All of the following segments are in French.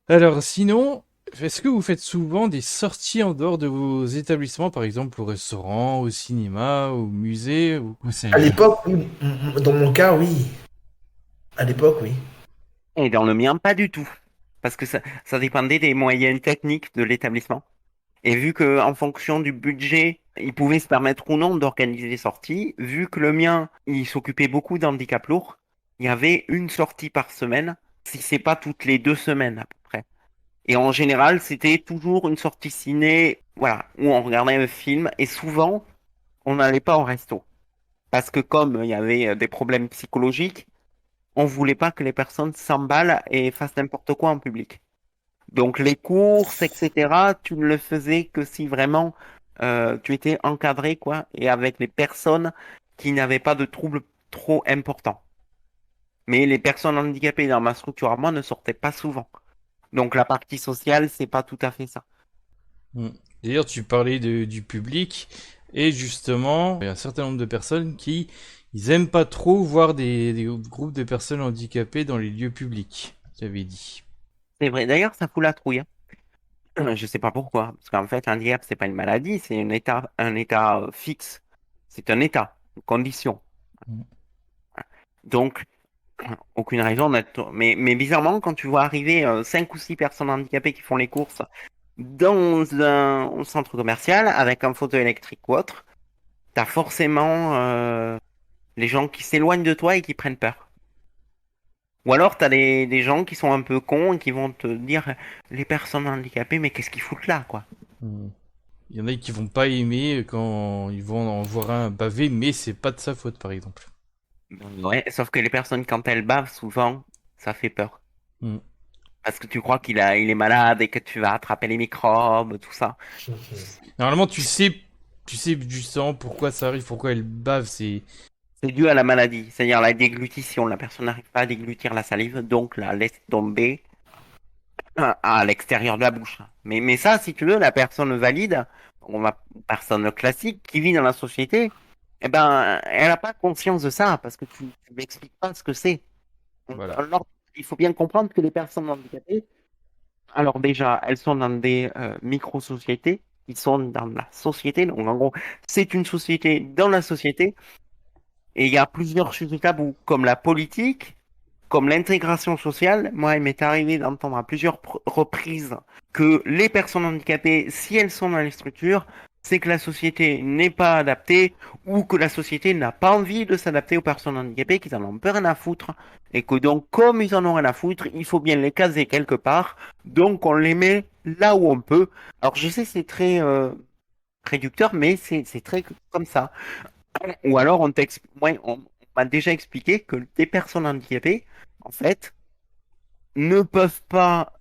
Alors sinon, est-ce que vous faites souvent des sorties en dehors de vos établissements, par exemple au restaurant, au cinéma, au musée, ou que À sais-je? l'époque, oui. Dans mon cas, oui. À l'époque, oui. Et dans le mien, pas du tout. Parce que ça dépendait des moyens techniques de l'établissement. Et vu que, en fonction du budget, ils pouvaient se permettre ou non d'organiser des sorties, vu que le mien, il s'occupait beaucoup d'handicap lourd, il y avait une sortie par semaine, si c'est pas toutes les 2 semaines à peu près. Et en général, c'était toujours une sortie ciné, voilà, où on regardait un film, et souvent, on n'allait pas au resto. Parce que comme il y avait des problèmes psychologiques, on voulait pas que les personnes s'emballent et fassent n'importe quoi en public. Donc les courses, etc., tu ne le faisais que si vraiment tu étais encadré, quoi, et avec les personnes qui n'avaient pas de troubles trop importants. Mais les personnes handicapées dans ma structure à moi ne sortaient pas souvent. Donc la partie sociale, c'est pas tout à fait ça. Hmm. D'ailleurs, tu parlais du public, et justement, il y a un certain nombre de personnes qui ils aiment pas trop voir des groupes de personnes handicapées dans les lieux publics, tu avais dit. C'est vrai. D'ailleurs, ça fout la trouille, hein. Je sais pas pourquoi. Parce qu'en fait, l'handicap, c'est pas une maladie, c'est un état fixe. C'est un état, une condition. Hmm. Donc, aucune raison d'être. Mais bizarrement, quand tu vois arriver 5 ou 6 personnes handicapées qui font les courses dans un centre commercial avec un fauteuil électrique ou autre, t'as forcément les gens qui s'éloignent de toi et qui prennent peur. Ou alors t'as des gens qui sont un peu cons et qui vont te dire les personnes handicapées, mais qu'est-ce qu'ils foutent là, quoi. Hmm. Il y en a qui vont pas aimer quand ils vont en voir un baver, mais c'est pas de sa faute, par exemple. Ouais, sauf que les personnes, quand elles bavent, souvent, ça fait peur. Hmm. Parce que tu crois il est malade et que tu vas attraper les microbes, tout ça. Normalement, tu sais justement pourquoi ça arrive, pourquoi elle bave. C'est dû à la maladie, c'est-à-dire la déglutition. La personne n'arrive pas à déglutir la salive, donc la laisse tomber à l'extérieur de la bouche. Mais ça, si tu veux, la personne valide, personne classique qui vit dans la société, eh ben, elle n'a pas conscience de ça parce que tu ne m'expliques pas ce que c'est. Voilà. Alors, il faut bien comprendre que les personnes handicapées, alors déjà, elles sont dans des micro-sociétés, ils sont dans la société, donc en gros, c'est une société dans la société, et il y a plusieurs sujets tabous, comme la politique, comme l'intégration sociale. Moi, il m'est arrivé d'entendre à plusieurs reprises que les personnes handicapées, si elles sont dans les structures, c'est que la société n'est pas adaptée ou que la société n'a pas envie de s'adapter aux personnes handicapées, qu'ils en ont peur rien à foutre et que donc, comme ils en ont rien à foutre, il faut bien les caser quelque part. Donc, on les met là où on peut. Alors, je sais, c'est très réducteur, mais c'est très comme ça. Ou alors, moi, on m'a déjà expliqué que des personnes handicapées, en fait, ne peuvent pas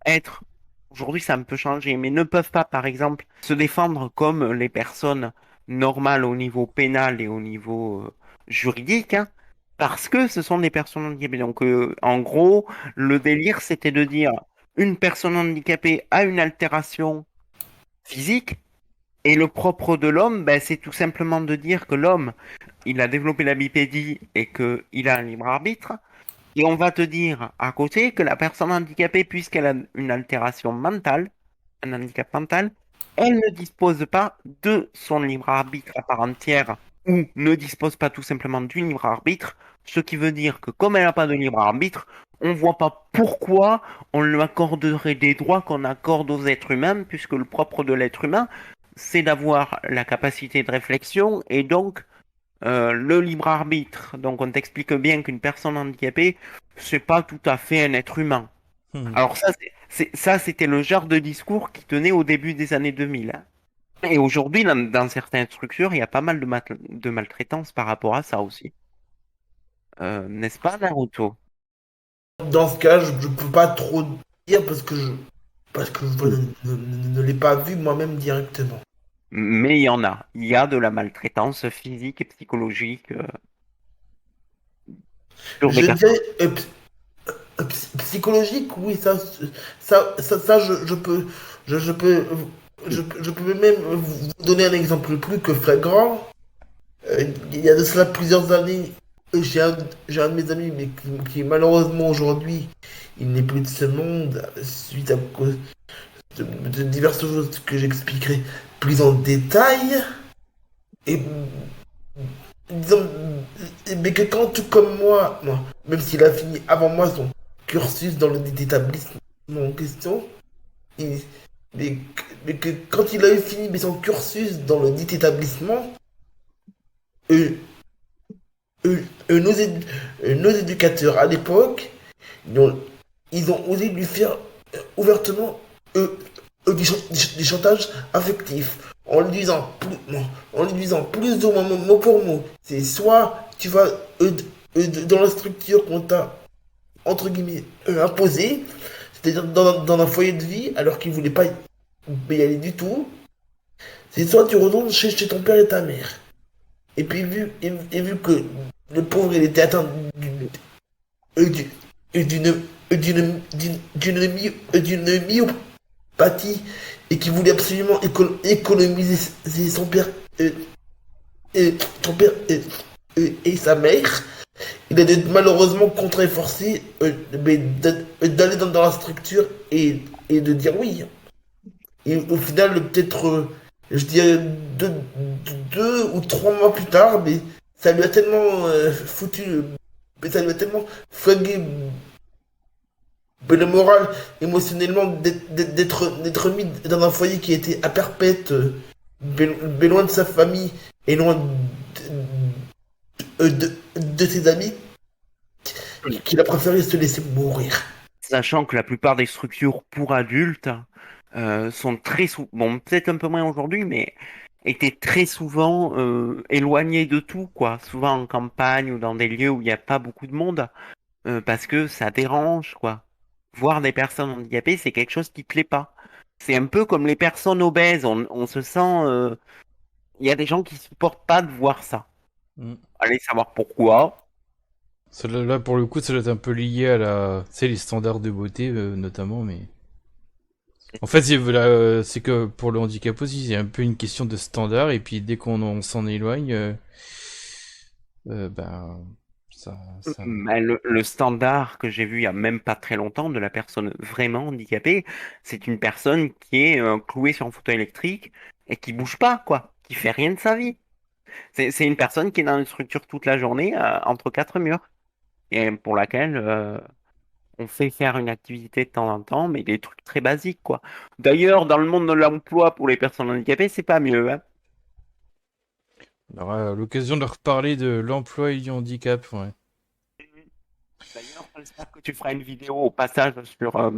être, aujourd'hui ça a un peu changé, mais ne peuvent pas, par exemple, se défendre comme les personnes normales au niveau pénal et au niveau juridique, hein, parce que ce sont des personnes handicapées. Donc, en gros, le délire, c'était de dire une personne handicapée a une altération physique, et le propre de l'homme, ben, c'est tout simplement de dire que l'homme, il a développé la bipédie et qu'il a un libre arbitre. Et on va te dire à côté que la personne handicapée, puisqu'elle a une altération mentale, un handicap mental, elle ne dispose pas de son libre arbitre à part entière ou ne dispose pas tout simplement du libre arbitre, ce qui veut dire que comme elle n'a pas de libre arbitre, on ne voit pas pourquoi on lui accorderait des droits qu'on accorde aux êtres humains, puisque le propre de l'être humain, c'est d'avoir la capacité de réflexion et donc le libre arbitre. Donc on t'explique bien qu'une personne handicapée, c'est pas tout à fait un être humain. Alors ça, ça, c'était le genre de discours qui tenait au début des années 2000, hein. Et aujourd'hui, dans certaines structures, il y a pas mal de maltraitance par rapport à ça aussi. N'est-ce pas, Naruto? Dans ce cas, je ne peux pas trop dire parce que je ne l'ai pas vu moi-même directement. Mais il y en a. Il y a de la maltraitance physique et psychologique sur des Je personnes. dirais psychologique, oui, je peux, je peux même vous donner un exemple plus que flagrant. Il y a de cela plusieurs années, j'ai un, j'ai un de mes amis, mais qui malheureusement aujourd'hui, il n'est plus de ce monde suite à cause de diverses choses que j'expliquerai plus en détail. Et disons, mais que quand tout comme moi, même s'il a fini avant moi son cursus dans le établissement en question, il- mais que quand il a eu fini mais son cursus dans le dit établissement, eux, eux, eux, nos, édu- nos éducateurs à l'époque, ils ont, ils ont osé lui faire ouvertement du chantage affectif en lui disant plus ou moins mot pour mot. C'est soit tu vas dans la structure qu'on t'a entre guillemets imposée, c'est-à-dire dans un foyer de vie alors qu'il voulait pas y aller du tout. C'est soit tu retournes chez ton père et ta mère. Et puis vu que le pauvre il était atteint d'une d'une d'une myopathie et qui voulait absolument économiser son père, son père et sa mère, il a malheureusement contraint et forcé d'aller dans la structure et de dire oui. Et au final, peut-être, je dirais 2 ou 3 mois plus tard, mais ça lui a tellement mais ça lui a tellement flingué le moral, émotionnellement, d'être mis dans un foyer qui était à perpète, mais loin de sa famille et loin de ses amis, qu'il a préféré se laisser mourir. Sachant que la plupart des structures pour adultes sont très souvent, bon, peut-être un peu moins aujourd'hui, mais étaient très souvent éloignées de tout, quoi. Souvent en campagne ou dans des lieux où il n'y a pas beaucoup de monde, parce que ça dérange, quoi. Voir des personnes handicapées, c'est quelque chose qui plaît pas. C'est un peu comme les personnes obèses. On se sent, il y a des gens qui supportent pas de voir ça. Mm. Allez savoir pourquoi. Là, pour le coup, ça doit être un peu lié à tu sais, les standards de beauté, notamment, mais... En fait, c'est que pour le handicap aussi, c'est un peu une question de standard, et puis dès qu'on s'en éloigne, ben, ça... Mais le standard que j'ai vu il y a même pas très longtemps de la personne vraiment handicapée, c'est une personne qui est clouée sur un fauteuil électrique et qui bouge pas, quoi, qui fait rien de sa vie. C'est une personne qui est dans une structure toute la journée entre quatre murs et pour laquelle on fait faire une activité de temps en temps, mais des trucs très basiques, quoi. D'ailleurs, dans le monde de l'emploi pour les personnes handicapées, c'est pas mieux, hein. On aura l'occasion de reparler de l'emploi et du handicap, ouais. D'ailleurs, j'espère que tu feras une vidéo au passage sur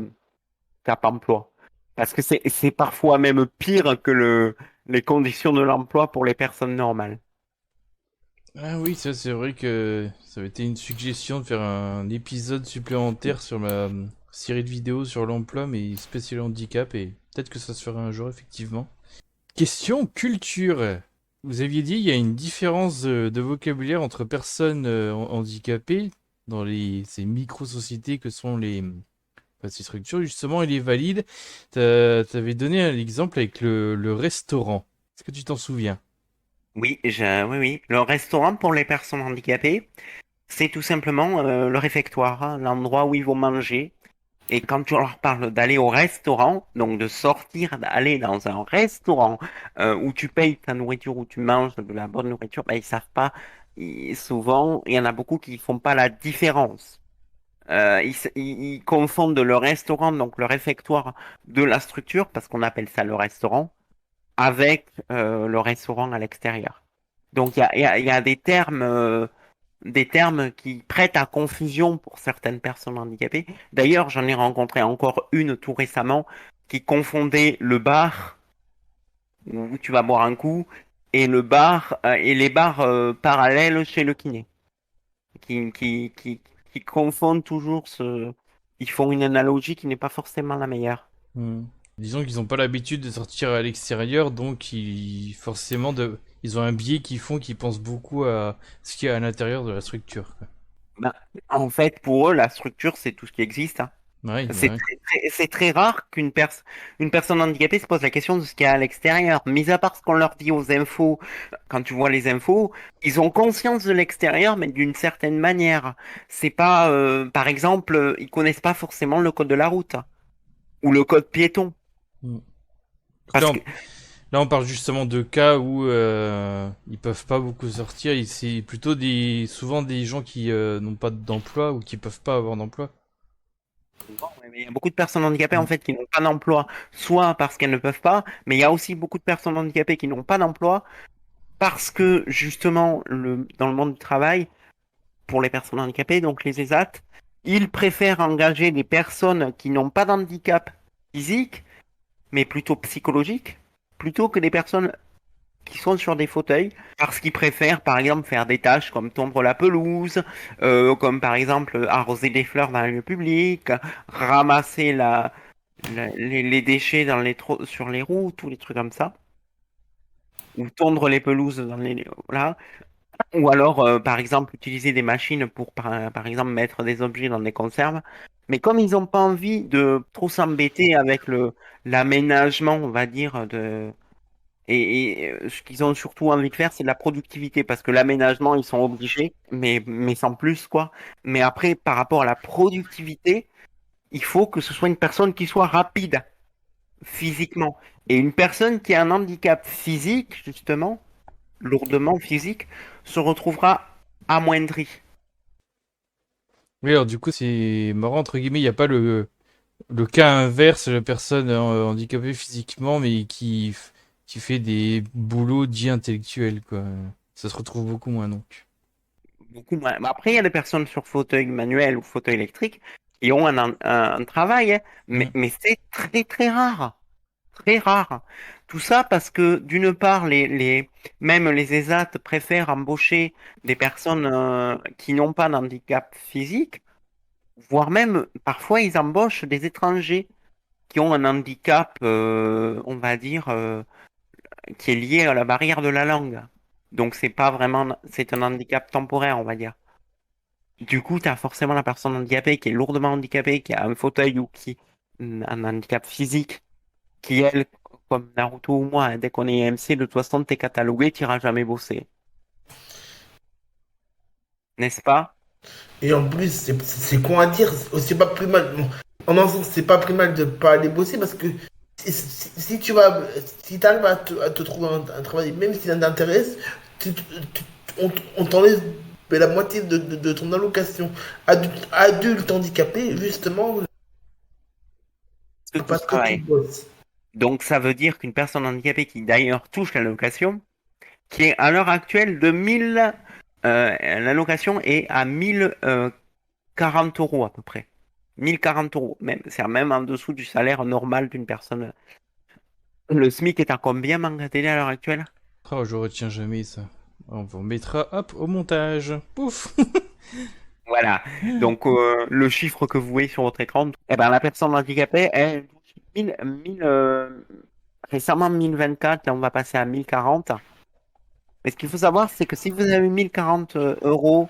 Cap Emploi. Parce que c'est parfois même pire que les conditions de l'emploi pour les personnes normales. Ah oui, ça c'est vrai que ça avait été une suggestion de faire un épisode supplémentaire sur la série de vidéos sur l'emploi, mais spécial handicap, et peut-être que ça se fera un jour, effectivement. Question culture. Vous aviez dit il y a une différence de vocabulaire entre personnes handicapées dans ces micro-sociétés que sont enfin, ces structures, justement, et les valides. T'avais donné un exemple avec le restaurant. Est-ce que tu t'en souviens? Oui, oui, oui. Le restaurant pour les personnes handicapées, c'est tout simplement le réfectoire, hein, l'endroit où ils vont manger. Et quand tu leur parles d'aller au restaurant, donc de sortir, d'aller dans un restaurant où tu payes ta nourriture, où tu manges de la bonne nourriture, ben, ils savent pas. Souvent, il y en a beaucoup qui font pas la différence. Ils confondent le restaurant, donc le réfectoire de la structure, parce qu'on appelle ça le restaurant, avec le restaurant à l'extérieur. Donc il y a des termes qui prêtent à confusion pour certaines personnes handicapées. D'ailleurs, j'en ai rencontré encore une tout récemment qui confondait le bar où tu vas boire un coup et le bar et les bars parallèles chez le kiné. Qui, qui, qui, qui confondent toujours ils font une analogie qui n'est pas forcément la meilleure. Hmm. Disons qu'ils n'ont pas l'habitude de sortir à l'extérieur, donc forcément ils ont un biais qui font qu'ils pensent beaucoup à ce qu'il y a à l'intérieur de la structure, quoi. Ben, en fait, pour eux, la structure, c'est tout ce qui existe, hein. Ouais, C'est ouais. c'est très rare une personne handicapée se pose la question de ce qu'il y a à l'extérieur. Mis à part ce qu'on leur dit aux infos, quand tu vois les infos, ils ont conscience de l'extérieur, mais d'une certaine manière. C'est pas, par exemple, ils connaissent pas forcément le code de la route ou le code piéton. Mm. Parce Là, que là, on parle justement de cas où ils peuvent pas beaucoup sortir. C'est plutôt souvent des gens qui n'ont pas d'emploi ou qui peuvent pas avoir d'emploi. bon, mais il y a beaucoup de personnes handicapées en Mm. fait qui n'ont pas d'emploi, soit parce qu'elles ne peuvent pas, mais il y a aussi beaucoup de personnes handicapées qui n'ont pas d'emploi parce que justement dans le monde du travail, pour les personnes handicapées, donc les ESAT, ils préfèrent engager des personnes qui n'ont pas d'handicap physique, mais plutôt psychologique, plutôt que des personnes qui sont sur des fauteuils, parce qu'ils préfèrent par exemple faire des tâches comme tondre la pelouse, comme par exemple arroser des fleurs dans le lieu public, ramasser les déchets sur les routes, tous les trucs comme ça, ou tondre les pelouses dans les... Voilà. Ou alors, par exemple, utiliser des machines pour, par exemple, mettre des objets dans des conserves. Mais comme ils n'ont pas envie de trop s'embêter avec l'aménagement, on va dire, ce qu'ils ont surtout envie de faire, c'est de la productivité, parce que l'aménagement, ils sont obligés, mais sans plus, quoi. Mais après, par rapport à la productivité, il faut que ce soit une personne qui soit rapide physiquement. Et une personne qui a un handicap physique, justement, lourdement physique, se retrouvera amoindrie. Oui, alors du coup, c'est marrant, entre guillemets, il n'y a pas le cas inverse, la personne handicapée physiquement, mais qui fait des boulots dits intellectuels, quoi. Ça se retrouve beaucoup moins, donc. Beaucoup moins. Mais après, il y a des personnes sur fauteuil manuel ou fauteuil électrique qui ont un travail, hein. Mm. Mais c'est très très rare. Très rare. Tout ça parce que d'une part, même les ESAT préfèrent embaucher des personnes qui n'ont pas d'handicap physique, voire même parfois ils embauchent des étrangers qui ont un handicap, on va dire, qui est lié à la barrière de la langue. Donc c'est pas vraiment, c'est un handicap temporaire, on va dire. Du coup, tu as forcément la personne handicapée qui est lourdement handicapée, qui a un fauteuil ou qui un handicap physique, qui elle, comme Naruto ou moi, hein, dès qu'on est MC, de toute façon, t'es catalogué, t'iras jamais bosser. N'est-ce pas? Et en plus, c'est con à dire, c'est pas plus mal. Bon, en un sens, c'est pas plus mal de pas aller bosser parce que si tu vas, si t'arrives à te trouver un travail, même si ça t'intéresse, on t'enlève la moitié de ton allocation. Adulte handicapé, justement, De tout ce parce que tu travail. bosses. Donc ça veut dire qu'une personne handicapée qui d'ailleurs touche l'allocation, qui est à l'heure actuelle de 1000, l'allocation est à 1040 euros à peu près. 1040 euros, même, c'est même en dessous du salaire normal d'une personne. Le SMIC est à combien, Manga Télé, à l'heure actuelle? Oh, je retiens jamais ça. On vous mettra, hop, au montage. Pouf. Voilà. Donc, le chiffre que vous voyez sur votre écran, eh ben, la personne handicapée, elle touche 1000, récemment 1024, et on va passer à 1040. Mais ce qu'il faut savoir, c'est que si vous avez 1040 euros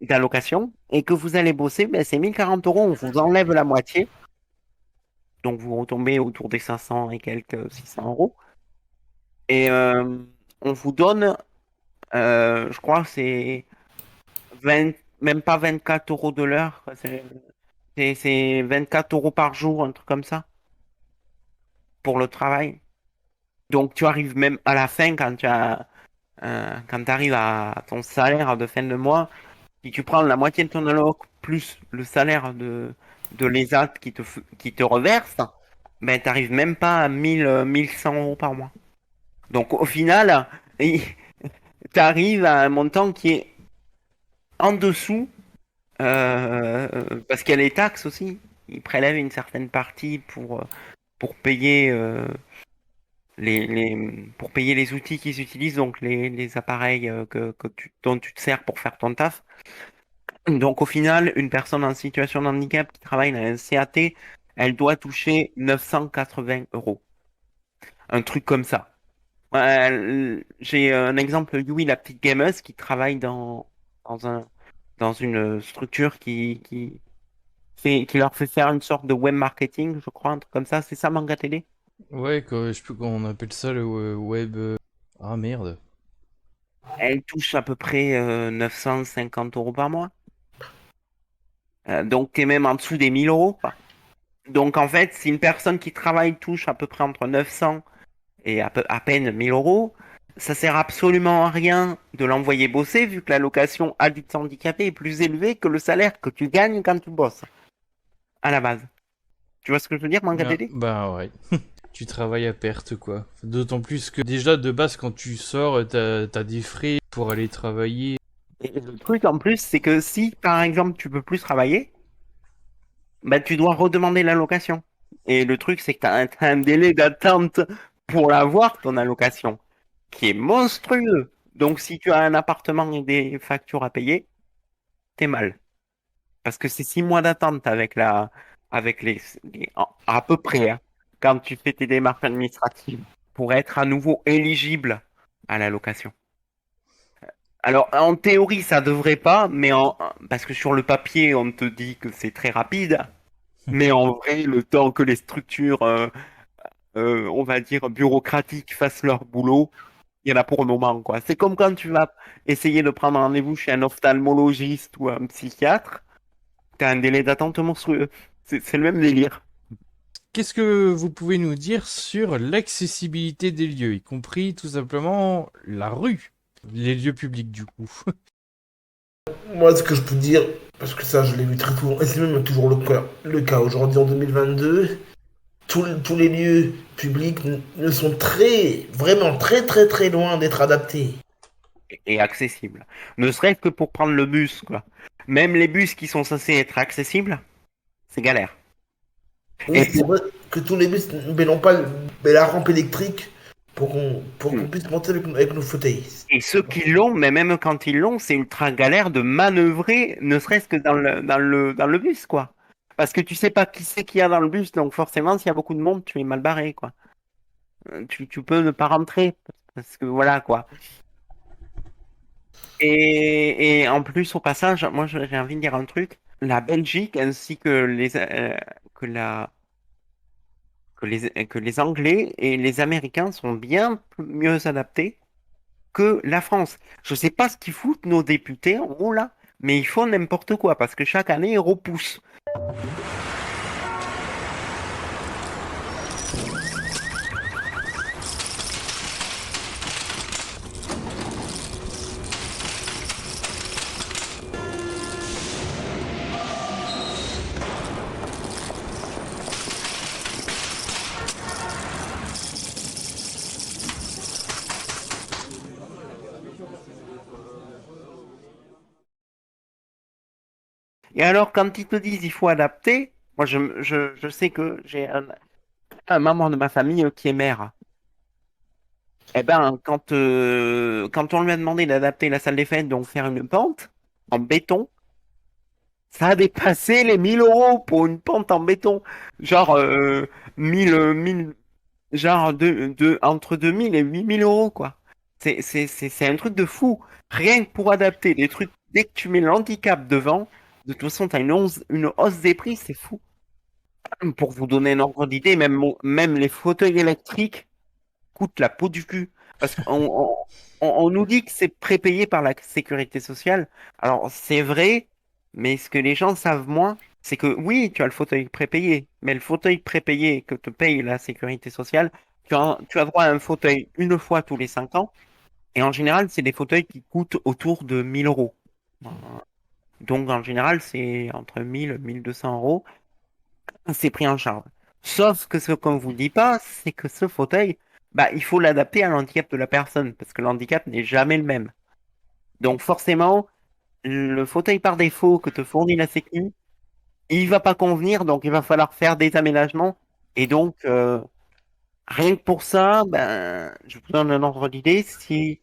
d'allocation et que vous allez bosser, ben, ces 1040 euros, on vous enlève la moitié. Donc, vous retombez autour des 500 et quelques 600 euros. Et on vous donne, je crois, que c'est 20, même pas 24 euros de l'heure. C'est 24 euros par jour, un truc comme ça, pour le travail. Donc, tu arrives même à la fin, quand tu arrives à ton salaire de fin de mois, si tu prends la moitié de ton alloc plus le salaire de l'ESAT qui te reverse, ben, tu n'arrives même pas à 1100 euros par mois. Donc, au final, tu arrives à un montant qui est en dessous, parce qu'il y a les taxes aussi. Ils prélèvent une certaine partie pour payer, pour payer les outils qu'ils utilisent, donc les appareils dont tu te sers pour faire ton taf. Donc au final, une personne en situation de handicap qui travaille dans un CAT, elle doit toucher 980 euros. Un truc comme ça. J'ai un exemple, Yui, la petite gameuse, qui travaille dans une structure qui qui leur fait faire une sorte de web marketing, je crois, un truc comme ça. C'est ça, Manga Télé? Ouais, je sais plus comment on appelle ça, le web. Ah merde. Elle touche à peu près 950 € par mois. Donc, t'es même en dessous des 1 000 €, quoi. Donc, en fait, si une personne qui travaille touche à peu près entre 900 et à peine 1 000 €, ça sert absolument à rien de l'envoyer bosser vu que l'allocation adulte handicapé est plus élevée que le salaire que tu gagnes quand tu bosses, à la base. Tu vois ce que je veux dire, Manga Ah, Télé? bah ouais. Tu travailles à perte, quoi. D'autant plus que déjà, de base, quand tu sors, t'as des frais pour aller travailler. Et le truc en plus, c'est que si, par exemple, tu peux plus travailler, bah, tu dois redemander l'allocation. Et le truc, c'est que t'as un délai d'attente pour l'avoir, ton allocation, qui est monstrueux. Donc, si tu as un appartement et des factures à payer, t'es mal. Parce que c'est 6 mois d'attente avec à peu près, hein, quand tu fais tes démarches administratives pour être à nouveau éligible à l'allocation. Alors, en théorie, ça devrait pas, parce que sur le papier, on te dit que c'est très rapide. Mais en vrai, le temps que les structures, on va dire, bureaucratiques fassent leur boulot, il y en a pour un moment, quoi. C'est comme quand tu vas essayer de prendre rendez-vous chez un ophtalmologiste ou un psychiatre, t'as un délai d'attente monstrueux. C'est le même délire. Qu'est-ce que vous pouvez nous dire sur l'accessibilité des lieux, y compris tout simplement la rue, les lieux publics du coup? Moi, ce que je peux dire, parce que ça, je l'ai vu très souvent, et c'est même toujours le cas aujourd'hui en 2022, tous les lieux publics ne sont vraiment très très loin d'être adaptés. Et accessible. Ne serait-ce que pour prendre le bus, quoi. Même les bus qui sont censés être accessibles, c'est galère. Et Oui, c'est pour vrai que tous les bus n'ont pas la rampe électrique pour qu'on puisse monter avec nos fauteuils. Et ceux qui l'ont, mais même quand ils l'ont, c'est ultra galère de manœuvrer, ne serait-ce que dans le bus, quoi. Parce que tu sais pas qui c'est qu'il y a dans le bus, donc forcément, s'il y a beaucoup de monde, tu es mal barré, quoi. Tu peux ne pas rentrer, parce que voilà, quoi. Et en plus, au passage, moi, j'ai envie de dire un truc. La Belgique, ainsi que les Anglais et les Américains sont bien mieux adaptés que la France. Je sais pas ce qu'ils foutent nos députés en haut là, mais ils font n'importe quoi parce que chaque année ils repoussent. Et alors quand ils te disent il faut adapter, moi je sais que j'ai un membre de ma famille qui est maire. Eh ben quand on lui a demandé d'adapter la salle des fêtes, donc faire une pente en béton, ça a dépassé les 1 000 € pour une pente en béton. Genre 1000, genre entre 2000 et 8000 € quoi. C'est un truc de fou. Rien que pour adapter des trucs, dès que tu mets l'handicap devant, de toute façon, tu as une hausse des prix, c'est fou. Pour vous donner un ordre d'idée, même les fauteuils électriques coûtent la peau du cul. Parce qu'on nous dit que c'est prépayé par la sécurité sociale. Alors, c'est vrai, mais ce que les gens savent moins, c'est que oui, tu as le fauteuil prépayé, mais le fauteuil prépayé que te paye la sécurité sociale, tu as droit à un fauteuil une fois tous les 5 ans. Et en général, c'est des fauteuils qui coûtent autour de 1 000 €. Donc, en général, c'est entre 1000 et 1200 €. C'est pris en charge. Sauf que ce qu'on vous dit pas, c'est que ce fauteuil, bah, il faut l'adapter à l'handicap de la personne, parce que l'handicap n'est jamais le même. Donc forcément, le fauteuil par défaut que te fournit la Sécu, il va pas convenir, donc il va falloir faire des aménagements. Et donc, rien que pour ça, ben, je vous donne un ordre d'idée. Si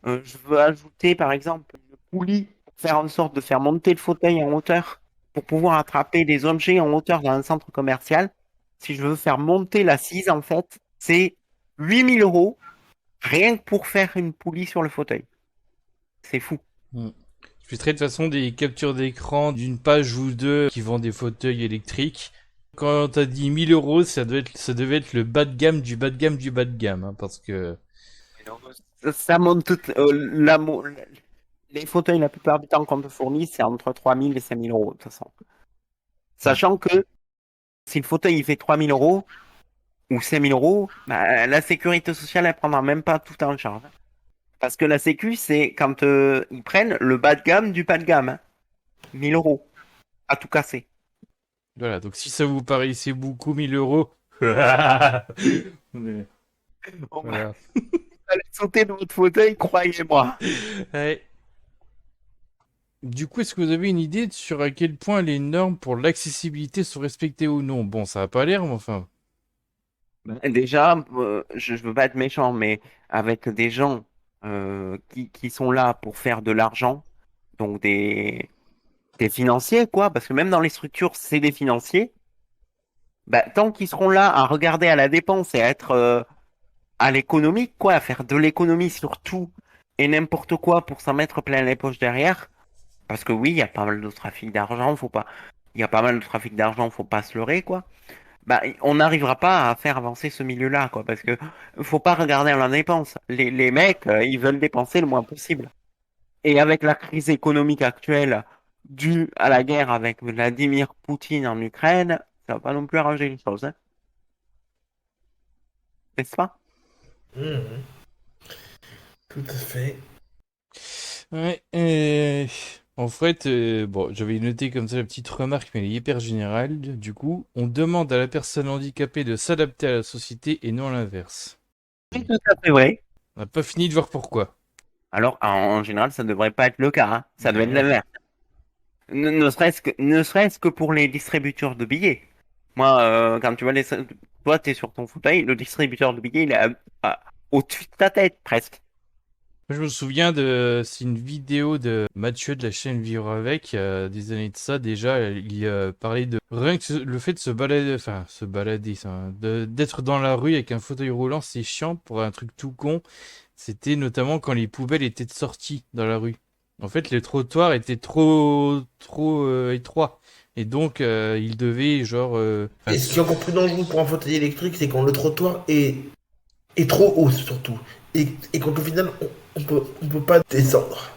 je veux ajouter, par exemple, une poulie pour faire en sorte de faire monter le fauteuil en hauteur pour pouvoir attraper des objets en hauteur dans un centre commercial. Si je veux faire monter l'assise, en fait, c'est 8000 € rien que pour faire une poulie sur le fauteuil. C'est fou. Hmm. Je mettrai de toute façon des captures d'écran d'une page ou deux qui vendent des fauteuils électriques. Quand t'as dit 1000 euros, ça devait être le bas de gamme du bas de gamme du bas de gamme, hein, parce que... Ça monte les fauteuils, la plupart du temps qu'on te fournit, c'est entre 3000 et 5000 euros, de toute façon. Sachant que si le fauteuil il fait 3000 euros ou 5000 euros, bah, la sécurité sociale, elle prendra même pas tout en charge. Parce que la sécu, c'est quand ils prennent le bas de gamme du bas de gamme. Hein. 1000 euros. À tout casser. Voilà, donc si ça vous paraissait beaucoup 1000 euros... Mais, Bon, bah, voilà. allez sauter de votre fauteuil, croyez-moi. Ouais. Du coup, est-ce que vous avez une idée sur à quel point les normes pour l'accessibilité sont respectées ou non? Bon, ça a pas l'air, mais enfin... Déjà, je veux pas être méchant, mais avec des gens qui sont là pour faire de l'argent, donc des financiers, quoi, parce que même dans les structures, c'est des financiers, bah, tant qu'ils seront là à regarder à la dépense et à être à l'économie, quoi, à faire de l'économie sur tout et n'importe quoi pour s'en mettre plein les poches derrière, parce que oui, il y a pas mal de trafic d'argent, faut pas, il y a pas mal de trafic d'argent, faut pas se leurrer, quoi. Bah, on n'arrivera pas à faire avancer ce milieu-là, quoi, parce que faut pas regarder à la dépense. Les mecs, ils veulent dépenser le moins possible. Et avec la crise économique actuelle due à la guerre avec Vladimir Poutine en Ukraine, ça va pas non plus arranger les choses, hein. N'est-ce pas? Mhm. Tout à fait. Ouais, en fait, bon, j'avais noté comme ça la petite remarque, mais elle est hyper générale. Du coup, on demande à la personne handicapée de s'adapter à la société et non l'inverse. C'est tout à fait vrai. On n'a pas fini de voir pourquoi. Alors, en général, ça ne devrait pas être le cas, hein. Ça doit être Non. l'inverse. Ne serait-ce que pour les distributeurs de billets. Moi, quand tu vois toi, t'es sur ton fauteuil, le distributeur de billets, il est au-dessus de ta tête, presque. Moi, je me souviens c'est une vidéo de Mathieu de la chaîne Vivre avec, il y a des années de ça déjà, il parlait de rien que le fait de se balader, enfin se balader, d'être dans la rue avec un fauteuil roulant, c'est chiant pour un truc tout con. C'était notamment quand les poubelles étaient sorties dans la rue. En fait, les trottoirs étaient trop étroits et donc il devait genre, enfin, Et ce qui est encore plus dangereux pour un fauteuil électrique, c'est quand le trottoir est trop haut, surtout. Et quand au final, on peut pas descendre.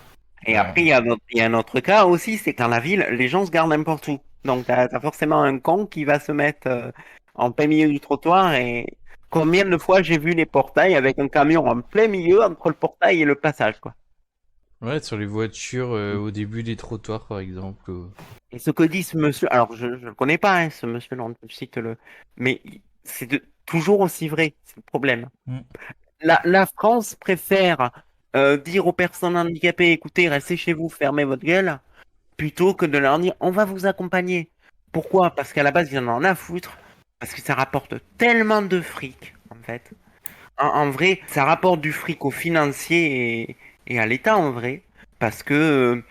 Et après, voilà. il y a un autre cas aussi, c'est qu'en la ville, les gens se gardent n'importe où. Donc, t'as forcément un con qui va se mettre en plein milieu du trottoir. Et combien de fois j'ai vu les portails avec un camion en plein milieu entre le portail et le passage, quoi. Ouais, sur les voitures au début des trottoirs par exemple. Et ce que dit ce monsieur, alors je ne le connais pas, hein, ce monsieur, non, je cite le, mais toujours aussi vrai, c'est le problème. Mm. La France préfère dire aux personnes handicapées, écoutez, restez chez vous, fermez votre gueule, plutôt que de leur dire, on va vous accompagner. Pourquoi? Parce qu'à la base, ils en ont à foutre, parce que ça rapporte tellement de fric, en fait. En vrai, ça rapporte du fric aux financiers et à l'État, en vrai, parce que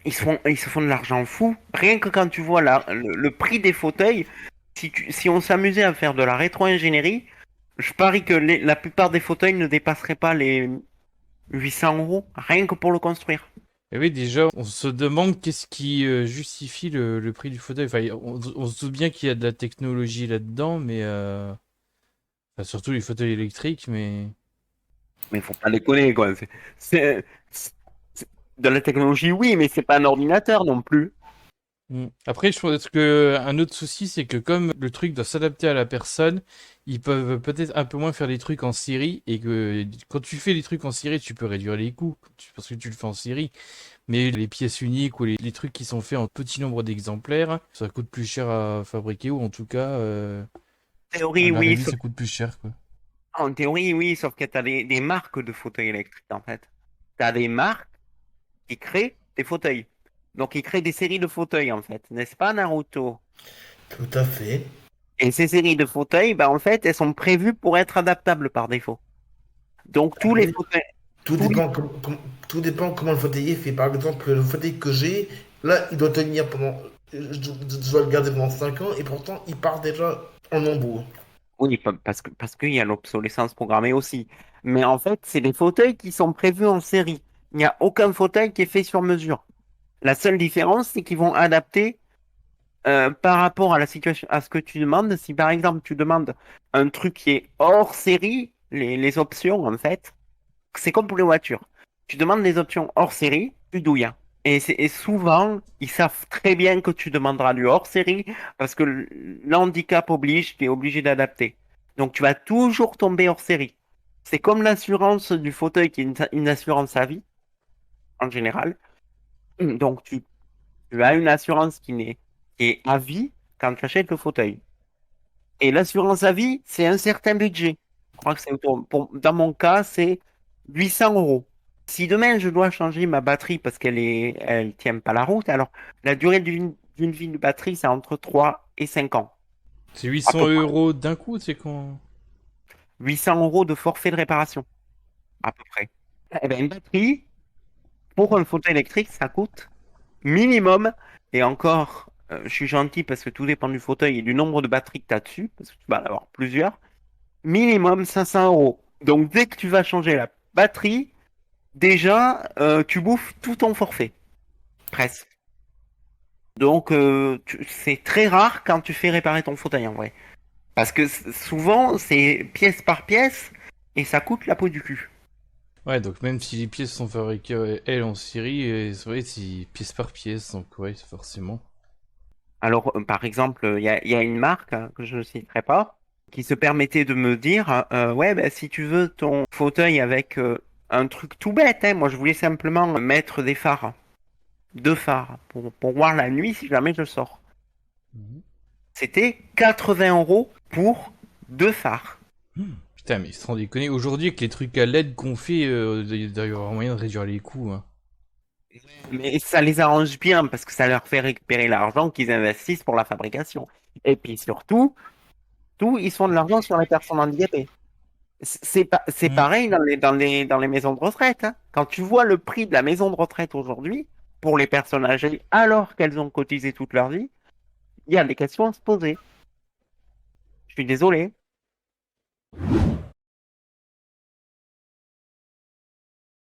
ils se font de l'argent fou. Rien que quand tu vois le prix des fauteuils, si on s'amusait à faire de la rétro-ingénierie, je parie que la plupart des fauteuils ne dépasseraient pas les 800 euros, rien que pour le construire. Et oui, déjà, on se demande qu'est-ce qui justifie le prix du fauteuil. Enfin, on se doute bien qu'il y a de la technologie là-dedans, mais enfin, surtout les fauteuils électriques, mais Mais faut pas déconner, quoi. C'est de la technologie, oui, mais c'est pas un ordinateur non plus. Après, je pense que un autre souci, c'est que comme le truc doit s'adapter à la personne, ils peuvent peut-être un peu moins faire des trucs en série et que quand tu fais des trucs en série, tu peux réduire les coûts parce que tu le fais en série. Mais les pièces uniques ou les trucs qui sont faits en petit nombre d'exemplaires, ça coûte plus cher à fabriquer ou en tout cas, En à théorie, oui, l'arrivée, ça coûte plus cher, quoi. en théorie, oui, sauf que tu as des marques de fauteuils électriques, en fait. Tu as des marques qui créent des fauteuils. Donc, ils créent des séries de fauteuils, en fait. N'est-ce pas, Naruto? Tout à fait. Et ces séries de fauteuils, bah, en fait, elles sont prévues pour être adaptables par défaut. Donc, tous les Après, fauteuils, tout tous les... dépend, tout dépend comment le fauteuil est fait. Par exemple, le fauteuil que j'ai, là, il doit tenir pendant. Je dois le garder pendant 5 ans et pourtant, il part déjà en embout. Oui, parce qu'il y a l'obsolescence programmée aussi. Mais en fait, c'est des fauteuils qui sont prévus en série. Il n'y a aucun fauteuil qui est fait sur mesure. La seule différence, c'est qu'ils vont adapter par rapport à la situation, à ce que tu demandes. Si par exemple tu demandes un truc qui est hors série, les options en fait, c'est comme pour les voitures. Tu demandes des options hors série, tu douilles. Et souvent, ils savent très bien que tu demanderas du hors série parce que l'handicap oblige, tu es obligé d'adapter. Donc tu vas toujours tomber hors série. C'est comme l'assurance du fauteuil qui est une assurance à vie en général. Donc tu as une assurance qui est à vie quand tu achètes le fauteuil. Et l'assurance à vie, c'est un certain budget. Je crois que c'est dans mon cas, c'est 800 euros. Si demain je dois changer ma batterie parce elle tient pas la route, alors la durée d'une vie de batterie, c'est entre 3 et 5 ans, C'est à peu 800 près. euros d'un coup, c'est quand? 800 euros de forfait de réparation, à peu près. Eh ben, une batterie, pour un fauteuil électrique, ça coûte minimum, et encore, je suis gentil parce que tout dépend du fauteuil et du nombre de batteries que tu as dessus, parce que tu vas en avoir plusieurs, minimum 500 euros. Donc dès que tu vas changer la batterie, déjà, tu bouffes tout ton forfait, presque. Donc c'est très rare quand tu fais réparer ton fauteuil en vrai. Parce que souvent, c'est pièce par pièce et ça coûte la peau du cul. Ouais, donc même si les pièces sont fabriquées, elles, en série, c'est vrai, c'est pièce par pièce, donc ouais, forcément. Alors, par exemple, il y a une marque que je ne citerai pas qui se permettait de me dire, ouais, ben, si tu veux ton fauteuil avec un truc tout bête, hein, moi je voulais simplement mettre des phares, deux phares, pour voir la nuit si jamais je sors. Mhm. C'était 80 euros pour deux phares. Putain, mais sans déconner, aujourd'hui, avec les trucs à LED qu'on fait, il doit y avoir moyen de réduire les coûts, hein. Mais ça les arrange bien parce que ça leur fait récupérer l'argent qu'ils investissent pour la fabrication. Et puis surtout, ils font de l'argent sur les personnes handicapées. C'est Hmm. pareil dans les maisons de retraite, hein. Quand tu vois le prix de la maison de retraite aujourd'hui, pour les personnes âgées, alors qu'elles ont cotisé toute leur vie, il y a des questions à se poser. Je suis désolé.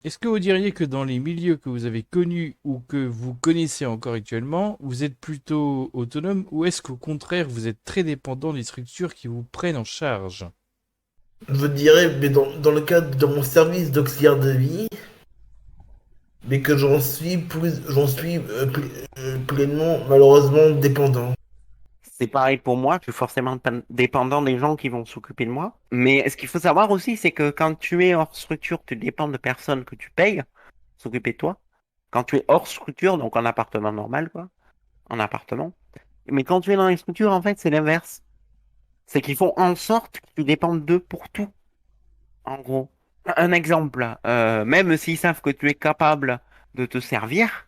Est-ce que vous diriez que dans les milieux que vous avez connus ou que vous connaissez encore actuellement, vous êtes plutôt autonome ou est-ce qu'au contraire vous êtes très dépendant des structures qui vous prennent en charge? Je dirais, mais dans le cadre de mon service d'auxiliaire de vie, mais que j'en suis pleinement, malheureusement, dépendant. C'est pareil pour moi, je suis forcément dépendant des gens qui vont s'occuper de moi. Mais ce qu'il faut savoir aussi, c'est que quand tu es hors structure, tu dépends de personnes que tu payes s'occuper de toi. Quand tu es hors structure, donc en appartement normal, quoi, en appartement. Mais quand tu es dans les structures, en fait, c'est l'inverse. C'est qu'ils font en sorte que tu dépendes d'eux pour tout, en gros. Un exemple, même s'ils savent que tu es capable de te servir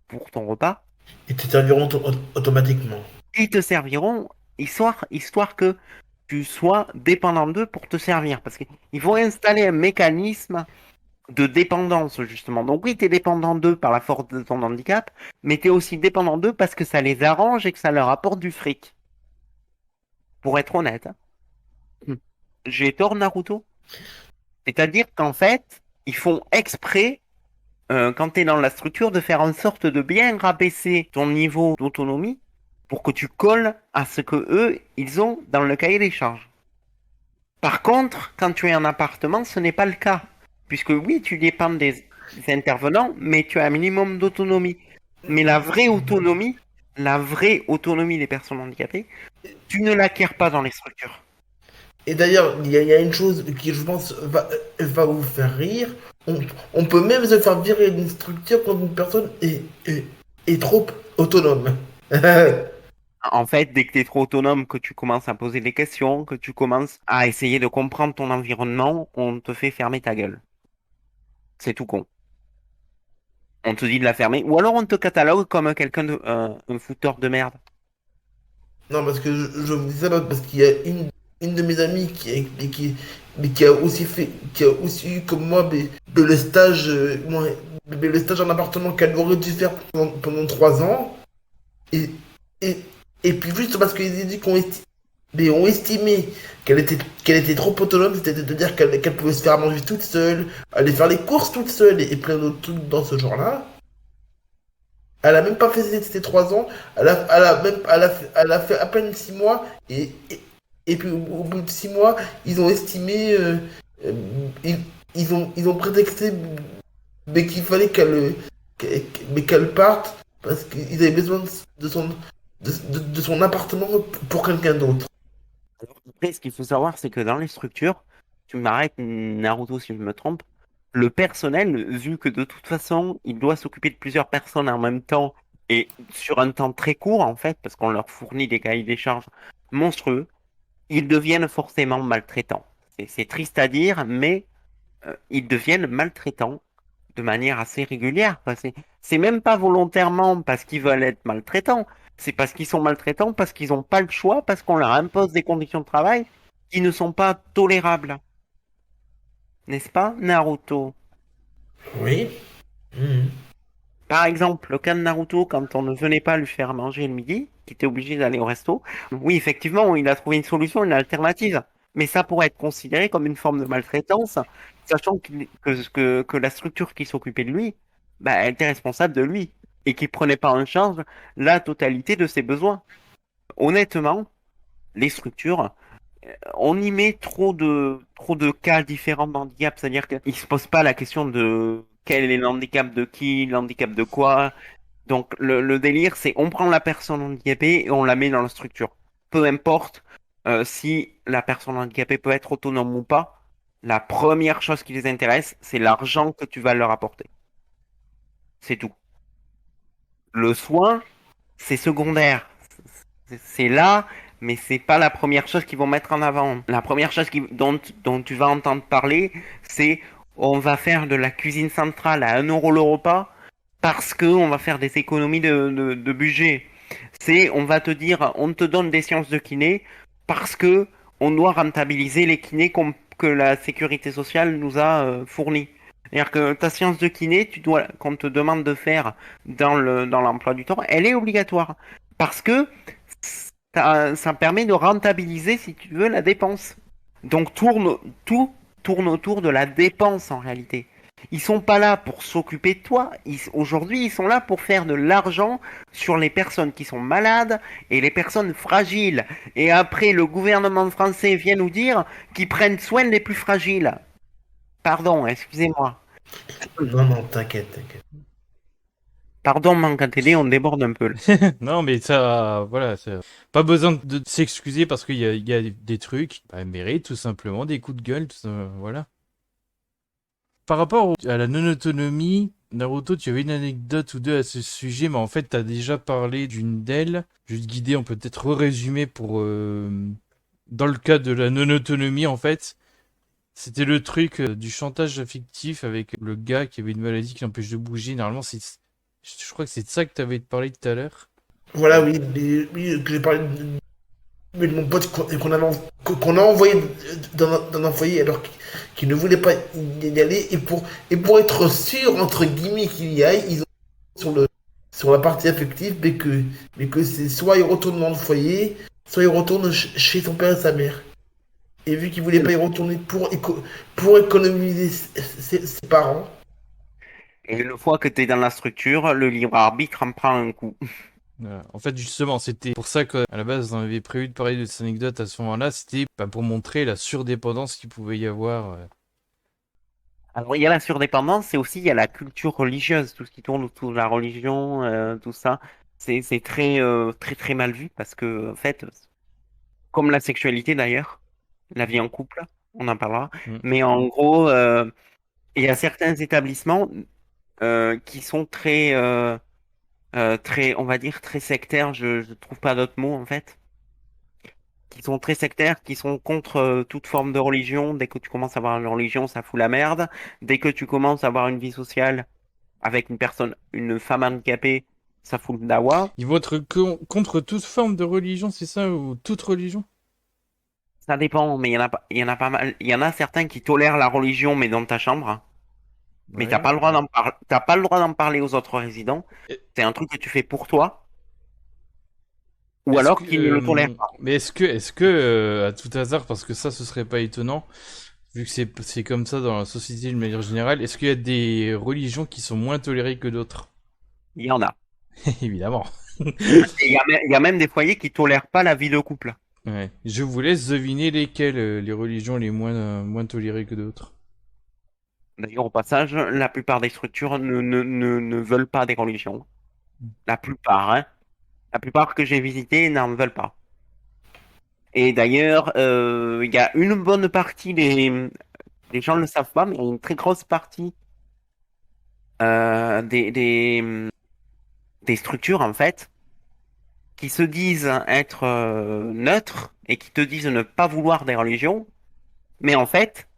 pour ton repas, Ils te serviront automatiquement. ils te serviront histoire que tu sois dépendant d'eux pour te servir. Parce qu'ils vont installer un mécanisme de dépendance, justement. Donc oui, tu es dépendant d'eux par la force de ton handicap, mais tu es aussi dépendant d'eux parce que ça les arrange et que ça leur apporte du fric. Pour être honnête, hein. J'ai tort, Naruto? C'est-à-dire qu'en fait, ils font exprès, quand tu es dans la structure, de faire en sorte de bien rabaisser ton niveau d'autonomie pour que tu colles à ce que eux, ils ont dans le cahier des charges. Par contre, quand tu es en appartement, ce n'est pas le cas. Puisque oui, tu dépends des intervenants, mais tu as un minimum d'autonomie. Mais la vraie autonomie des personnes handicapées, tu ne l'acquiers pas dans les structures. Et d'ailleurs, il y a une chose qui, je pense, va vous faire rire. On, on peut même se faire virer d'une structure quand une personne est trop autonome. En fait, dès que tu es trop autonome, que tu commences à poser des questions, que tu commences à essayer de comprendre ton environnement, on te fait fermer ta gueule. C'est tout con. On te dit de la fermer. Ou alors on te catalogue comme quelqu'un de un fouteur de merde. Non, parce que je vous dis ça parce qu'il y a une de mes amies mais qui a aussi qui a aussi eu comme moi le stage, mais le stage en appartement qu'elle aurait dû faire pendant 3 ans. Et, et, et puis juste parce qu'ils ont dit mais ont estimé qu'elle était trop autonome, c'est-à-dire qu'elle pouvait se faire manger toute seule, aller faire les courses toute seule et plein d'autres trucs dans ce genre-là. Elle a même pas fait ses 3 ans, elle a fait à peine 6 mois, et puis au bout de 6 mois, ils ont estimé, euh, ils, ils ont prétexté mais qu'il fallait mais qu'elle parte parce qu'ils avaient besoin de son appartement pour quelqu'un d'autre. Après, ce qu'il faut savoir, c'est que dans les structures, tu m'arrêtes Naruto si je me trompe, le personnel, vu que de toute façon, il doit s'occuper de plusieurs personnes en même temps et sur un temps très court, en fait, parce qu'on leur fournit des cahiers des charges monstrueux, ils deviennent forcément maltraitants. C'est triste à dire, mais ils deviennent maltraitants de manière assez régulière, quoi. C'est même pas volontairement parce qu'ils veulent être maltraitants, c'est parce qu'ils sont maltraitants, parce qu'ils n'ont pas le choix, parce qu'on leur impose des conditions de travail qui ne sont pas tolérables. N'est-ce pas, Naruto? Oui. Mhm. Par exemple, le cas de Naruto, quand on ne venait pas lui faire manger le midi, qui était obligé d'aller au resto, oui, effectivement, il a trouvé une solution, une alternative. Mais ça pourrait être considéré comme une forme de maltraitance, sachant que la structure qui s'occupait de lui, bah, elle était responsable de lui et qui prenait pas en charge la totalité de ses besoins. Honnêtement, les structures, on y met trop de cas différents de handicap, c'est-à-dire qu'ils se posent pas la question de quel est l'handicap de qui, l'handicap de quoi. Donc le délire, c'est on prend la personne handicapée et on la met dans la structure. Peu importe si la personne handicapée peut être autonome ou pas, la première chose qui les intéresse, c'est l'argent que tu vas leur apporter. C'est tout. Le soin, c'est secondaire. C'est là, mais c'est pas la première chose qu'ils vont mettre en avant. La première chose dont tu vas entendre parler, c'est on va faire de la cuisine centrale à 1 euro le repas parce que on va faire des économies de budget. C'est on va te dire, on te donne des séances de kiné parce que on doit rentabiliser les kinés que la sécurité sociale nous a fournis. C'est-à-dire que ta séance de kiné, qu'on te demande de faire dans l'emploi du temps, elle est obligatoire. Parce que ça permet de rentabiliser, si tu veux, la dépense. Donc tout tourne autour de la dépense en réalité. Ils sont pas là pour s'occuper de toi. Aujourd'hui, ils sont là pour faire de l'argent sur les personnes qui sont malades et les personnes fragiles. Et après, le gouvernement français vient nous dire qu'ils prennent soin des plus fragiles. Pardon, excusez-moi. Non, non, t'inquiète, t'inquiète. Pardon, manque à télé, on déborde un peu là. Non, mais ça, voilà, pas besoin de s'excuser parce qu'il y a des trucs, bah, méritent tout simplement des coups de gueule, voilà. Par rapport à la non-autonomie, Naruto, tu avais une anecdote ou deux à ce sujet, mais en fait, t'as déjà parlé d'une d'elles. Je vais te guider, on peut peut-être résumer pour... dans le cas de la non-autonomie, en fait, c'était le truc du chantage affectif avec le gars qui avait une maladie qui l'empêche de bouger. Normalement, je crois que c'est de ça que t'avais parlé tout à l'heure. Voilà, oui, oui, que j'ai parlé de mon pote qu'on a envoyé dans un foyer alors qu'il ne voulait pas y aller. Et pour être sûr, entre guillemets, qu'il y aille, ils ont sur la partie affective, mais que c'est soit il retourne dans le foyer, soit il retourne chez son père et sa mère. Et vu qu'il voulait pas y retourner pour économiser ses parents, Et une fois que tu es dans la structure, le libre arbitre en prend un coup. Voilà. En fait, justement, c'était pour ça qu'à la base, on avait prévu de parler de cette anecdote à ce moment-là. C'était bah, pour montrer la surdépendance qu'il pouvait y avoir. Alors, il y a la surdépendance, et aussi il y a la culture religieuse, tout ce qui tourne autour de la religion, tout ça. C'est très mal vu parce que, en fait, comme la sexualité d'ailleurs, la vie en couple, on en parlera. Mm. Mais en gros, il y a certains établissements qui sont très, on va dire, très sectaires. Je trouve pas d'autres mots en fait. Qui sont très sectaires, qui sont contre toute forme de religion. Dès que tu commences à avoir une religion, ça fout la merde. Dès que tu commences à avoir une vie sociale avec une femme handicapée, ça fout le dawa. Ils vont être contre toute forme de religion, c'est ça? Ou toute religion? Ça dépend, mais il y en a pas mal. Il y en a certains qui tolèrent la religion, mais dans ta chambre. Mais Ouais. t'as pas le droit d'en parler aux autres résidents. Et- C'est un truc que tu fais pour toi. ou Est-ce alors que, qu'ils ne le tolèrent pas. mais est-ce que, à tout hasard, parce que ça, ce serait pas étonnant, vu que c'est comme ça dans la société de manière générale, est-ce qu'il y a des religions qui sont moins tolérées que d'autres? Il y en a. Évidemment. Il y a même des foyers qui tolèrent pas la vie de couple. Ouais. Je vous laisse deviner lesquelles, les religions les moins tolérées que d'autres. D'ailleurs, au passage, la plupart des structures ne veulent pas des religions. La plupart, hein. La plupart que j'ai visitées n'en veulent pas. Et d'ailleurs, il y a une bonne partie les gens ne le savent pas, mais il y a une très grosse partie des structures, en fait, qui se disent être neutres et qui te disent ne pas vouloir des religions, mais en fait,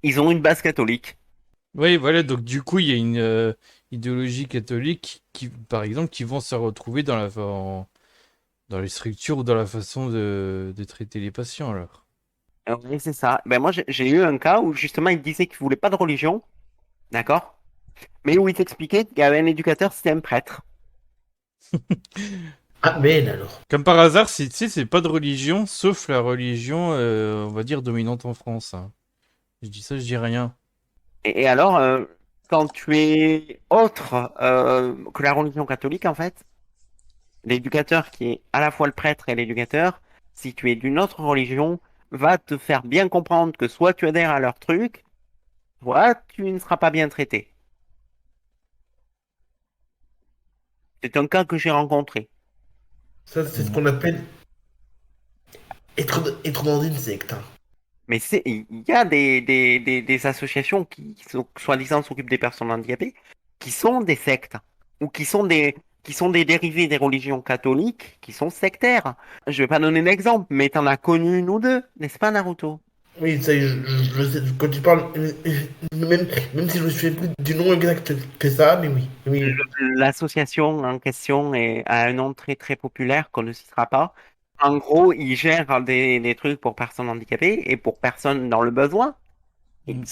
ils ont une base catholique. Oui, voilà, donc du coup, il y a une idéologie catholique qui, par exemple, qui vont se retrouver dans les structures ou dans la façon de traiter les patients, alors. Oui, c'est ça. Ben moi, j'ai eu un cas où justement, il disait qu'il voulait pas de religion, d'accord? Mais où il t'expliquait qu'il y avait un éducateur, c'était un prêtre. Amen alors. Comme par hasard, tu sais, c'est pas de religion, sauf la religion, on va dire, dominante en France, hein. Je dis ça, je dis rien. Et alors, quand tu es autre que la religion catholique, en fait, l'éducateur qui est à la fois le prêtre et l'éducateur, si tu es d'une autre religion, va te faire bien comprendre que soit tu adhères à leur truc, soit tu ne seras pas bien traité. C'est un cas que j'ai rencontré. Ça, c'est ce Mm. qu'on appelle être dans une secte, hein. Mais il y a des associations qui, soi-disant, s'occupent des personnes handicapées, qui sont des sectes, ou qui sont des dérivés des religions catholiques, qui sont sectaires. Je vais pas donner d'exemple, mais t'en as connu une ou deux, n'est-ce pas, Naruto? Oui, ça, je sais, quand tu parles, même si je me souviens plus du nom exact que ça, mais oui, oui, oui. L'association en question a un nom très très populaire qu'on ne citera pas. En gros, ils gèrent des trucs pour personnes handicapées et pour personnes dans le besoin. Mm.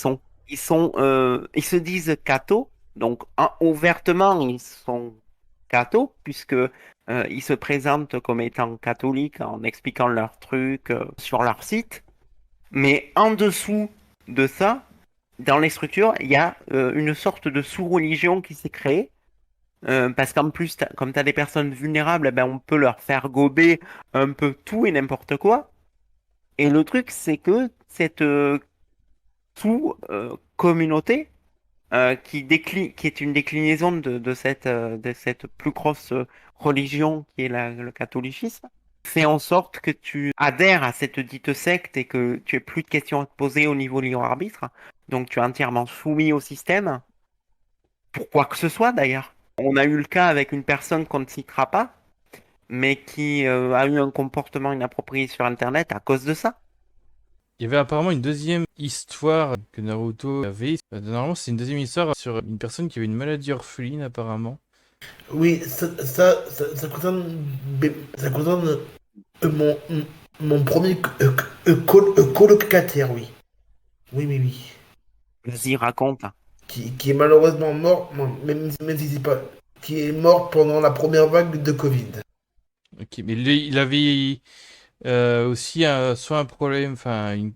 Ils se disent cathos, donc ouvertement ils sont cathos puisque ils se présentent comme étant catholiques en expliquant leurs trucs sur leur site. Mais en dessous de ça, dans les structures, il y a une sorte de sous-religion qui s'est créée. Parce qu'en plus, comme tu as des personnes vulnérables, eh ben, on peut leur faire gober un peu tout et n'importe quoi. Et le truc, c'est que cette sous-communauté, qui est une déclinaison de cette plus grosse religion qui est le catholicisme, fait en sorte que tu adhères à cette dite secte et que tu aies plus de questions à te poser au niveau libre arbitre. Donc tu es entièrement soumis au système, pour quoi que ce soit d'ailleurs. On a eu le cas avec une personne qu'on ne citera pas, mais qui a eu un comportement inapproprié sur Internet à cause de ça. Il y avait apparemment une deuxième histoire que Naruto avait. Normalement, c'est une deuxième histoire sur une personne qui avait une maladie orpheline, apparemment. Oui, ça concerne mon, mon premier colocataire, oui. Oui, oui, oui. Vas-y, raconte. Qui est malheureusement mort, même si c'est pas, qui est mort pendant la première vague de Covid. Ok, mais lui, il avait aussi soit un problème, enfin,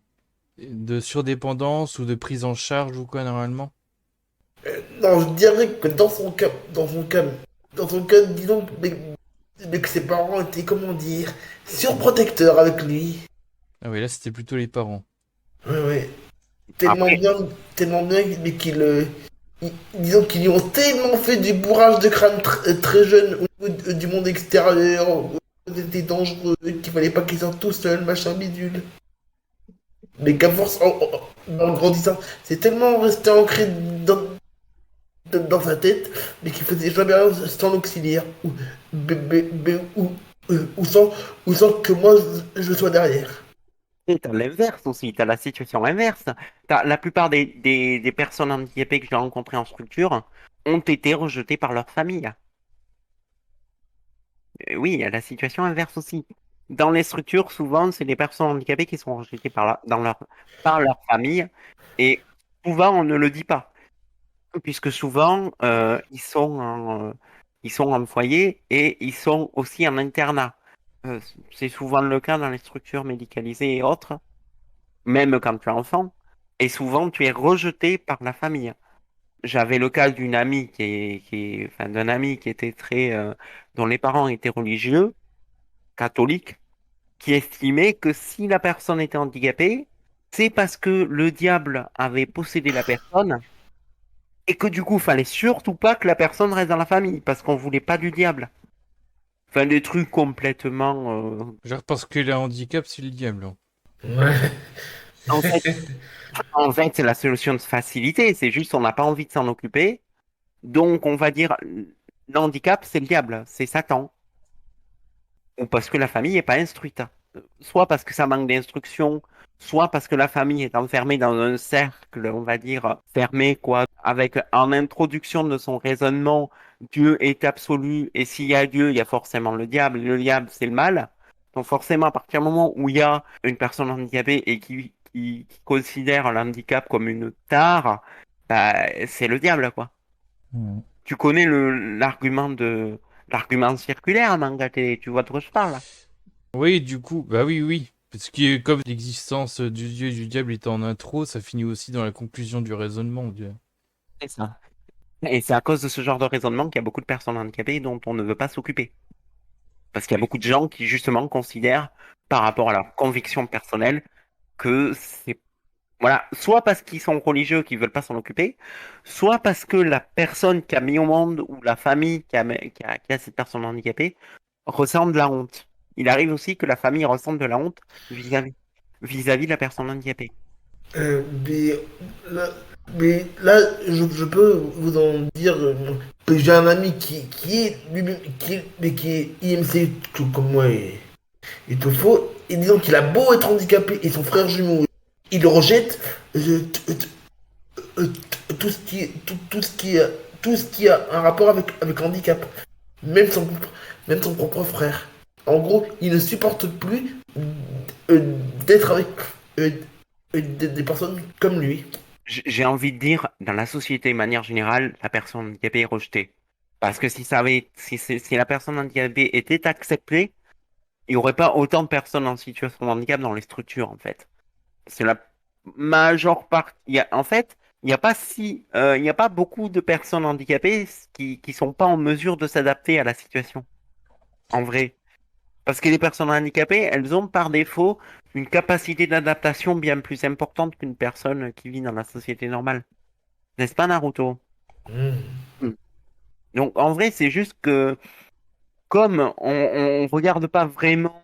de surdépendance ou de prise en charge ou quoi, normalement. Non, je dirais que dans son cas, disons mais que ses parents étaient, comment dire, surprotecteurs avec lui. Ah oui, là, c'était plutôt les parents. Ouais, ouais. Après, Tellement bien, mais disons qu'ils lui ont tellement fait du bourrage de crâne très jeune au niveau du monde extérieur, c'était dangereux, qu'il fallait pas qu'il sorte tout seul, machin bidule. Mais qu'à force, en grandissant, c'est tellement resté ancré dans sa tête, mais qu'il faisait jamais rien sans l'auxiliaire, ou sans que moi je sois derrière. et t'as l'inverse aussi, t'as la situation inverse. La plupart des personnes handicapées que j'ai rencontrées en structure ont été rejetées par leur famille. Oui, il y a la situation inverse aussi. Dans les structures, souvent, c'est les personnes handicapées qui sont rejetées par leur famille. Et souvent, on ne le dit pas. Puisque souvent, ils sont en foyer et ils sont aussi en internat. C'est souvent le cas dans les structures médicalisées et autres, même quand tu es enfant. Et souvent, tu es rejeté par la famille. J'avais le cas d'une amie enfin, d'un ami qui était dont les parents étaient religieux, catholiques, qui estimait que si la personne était handicapée, c'est parce que le diable avait possédé la personne et que du coup, fallait surtout pas que la personne reste dans la famille parce qu'on voulait pas du diable. Enfin, des trucs complètement. Genre parce que le handicap, c'est le diable, hein. Ouais. En fait, en fait, c'est la solution de facilité. C'est juste on n'a pas envie de s'en occuper. Donc, on va dire l'handicap, c'est le diable, c'est Satan. Ou parce que la famille n'est pas instruite. Soit parce que ça manque d'instruction, soit parce que la famille est enfermée dans un cercle, on va dire, fermé, quoi, avec en introduction de son raisonnement, Dieu est absolu, et s'il y a Dieu, il y a forcément et le diable, c'est le mal. Donc forcément, à partir du moment où il y a une personne handicapée et qui considère l'handicap comme une tare, bah, c'est le diable, quoi. Mhm. Tu connais l'argument circulaire, Mangaté, tu vois de quoi je parle? Oui, du coup, bah oui, oui. Parce que comme l'existence du dieu et du diable est en intro, ça finit aussi dans la conclusion du raisonnement. C'est ça. Et c'est à cause de ce genre de raisonnement qu'il y a beaucoup de personnes handicapées dont on ne veut pas s'occuper. Parce qu'il y a beaucoup de gens qui, justement, considèrent, par rapport à leur conviction personnelle, que c'est, voilà, soit parce qu'ils sont religieux qui veulent pas s'en occuper, soit parce que la personne qui a mis au monde ou la famille qui a cette personne handicapée ressent de la honte. Il arrive aussi que la famille ressente de la honte vis-à-vis vis-à-vis de la personne handicapée. Euh, mais, là, mais là, je peux vous en dire que j'ai un ami qui est lui-même, qui est IMC tout comme moi et tout faux. Et disons qu'il a beau être handicapé et son frère jumeau, il rejette tout ce tout ce qui a un rapport avec handicap. Même même son propre frère. En gros, il ne supporte plus d'être avec euh, des personnes comme lui. J'ai envie de dire, dans la société, de manière générale, la personne handicapée est rejetée. Parce que si la personne handicapée était acceptée, il n'y aurait pas autant de personnes en situation de handicap dans les structures, en fait. C'est la majeure partie. En fait, il n'y a pas beaucoup de personnes handicapées qui sont pas en mesure de s'adapter à la situation. En vrai. Parce que les personnes handicapées, elles ont par défaut une capacité d'adaptation bien plus importante qu'une personne qui vit dans la société normale. N'est-ce pas, Naruto? Hmm. Hmm. Donc, en vrai, c'est juste que, comme on regarde pas vraiment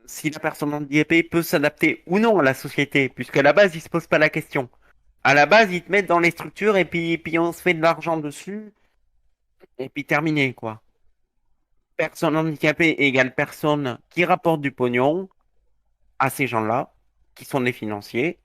si la personne handicapée peut s'adapter ou non à la société, puisqu'à la base, ils se posent pas la question. À la base, ils te mettent dans les structures et puis on se fait de l'argent dessus, et puis terminé, quoi. Personne handicapée égale personne qui rapporte du pognon à ces gens-là, qui sont des financiers,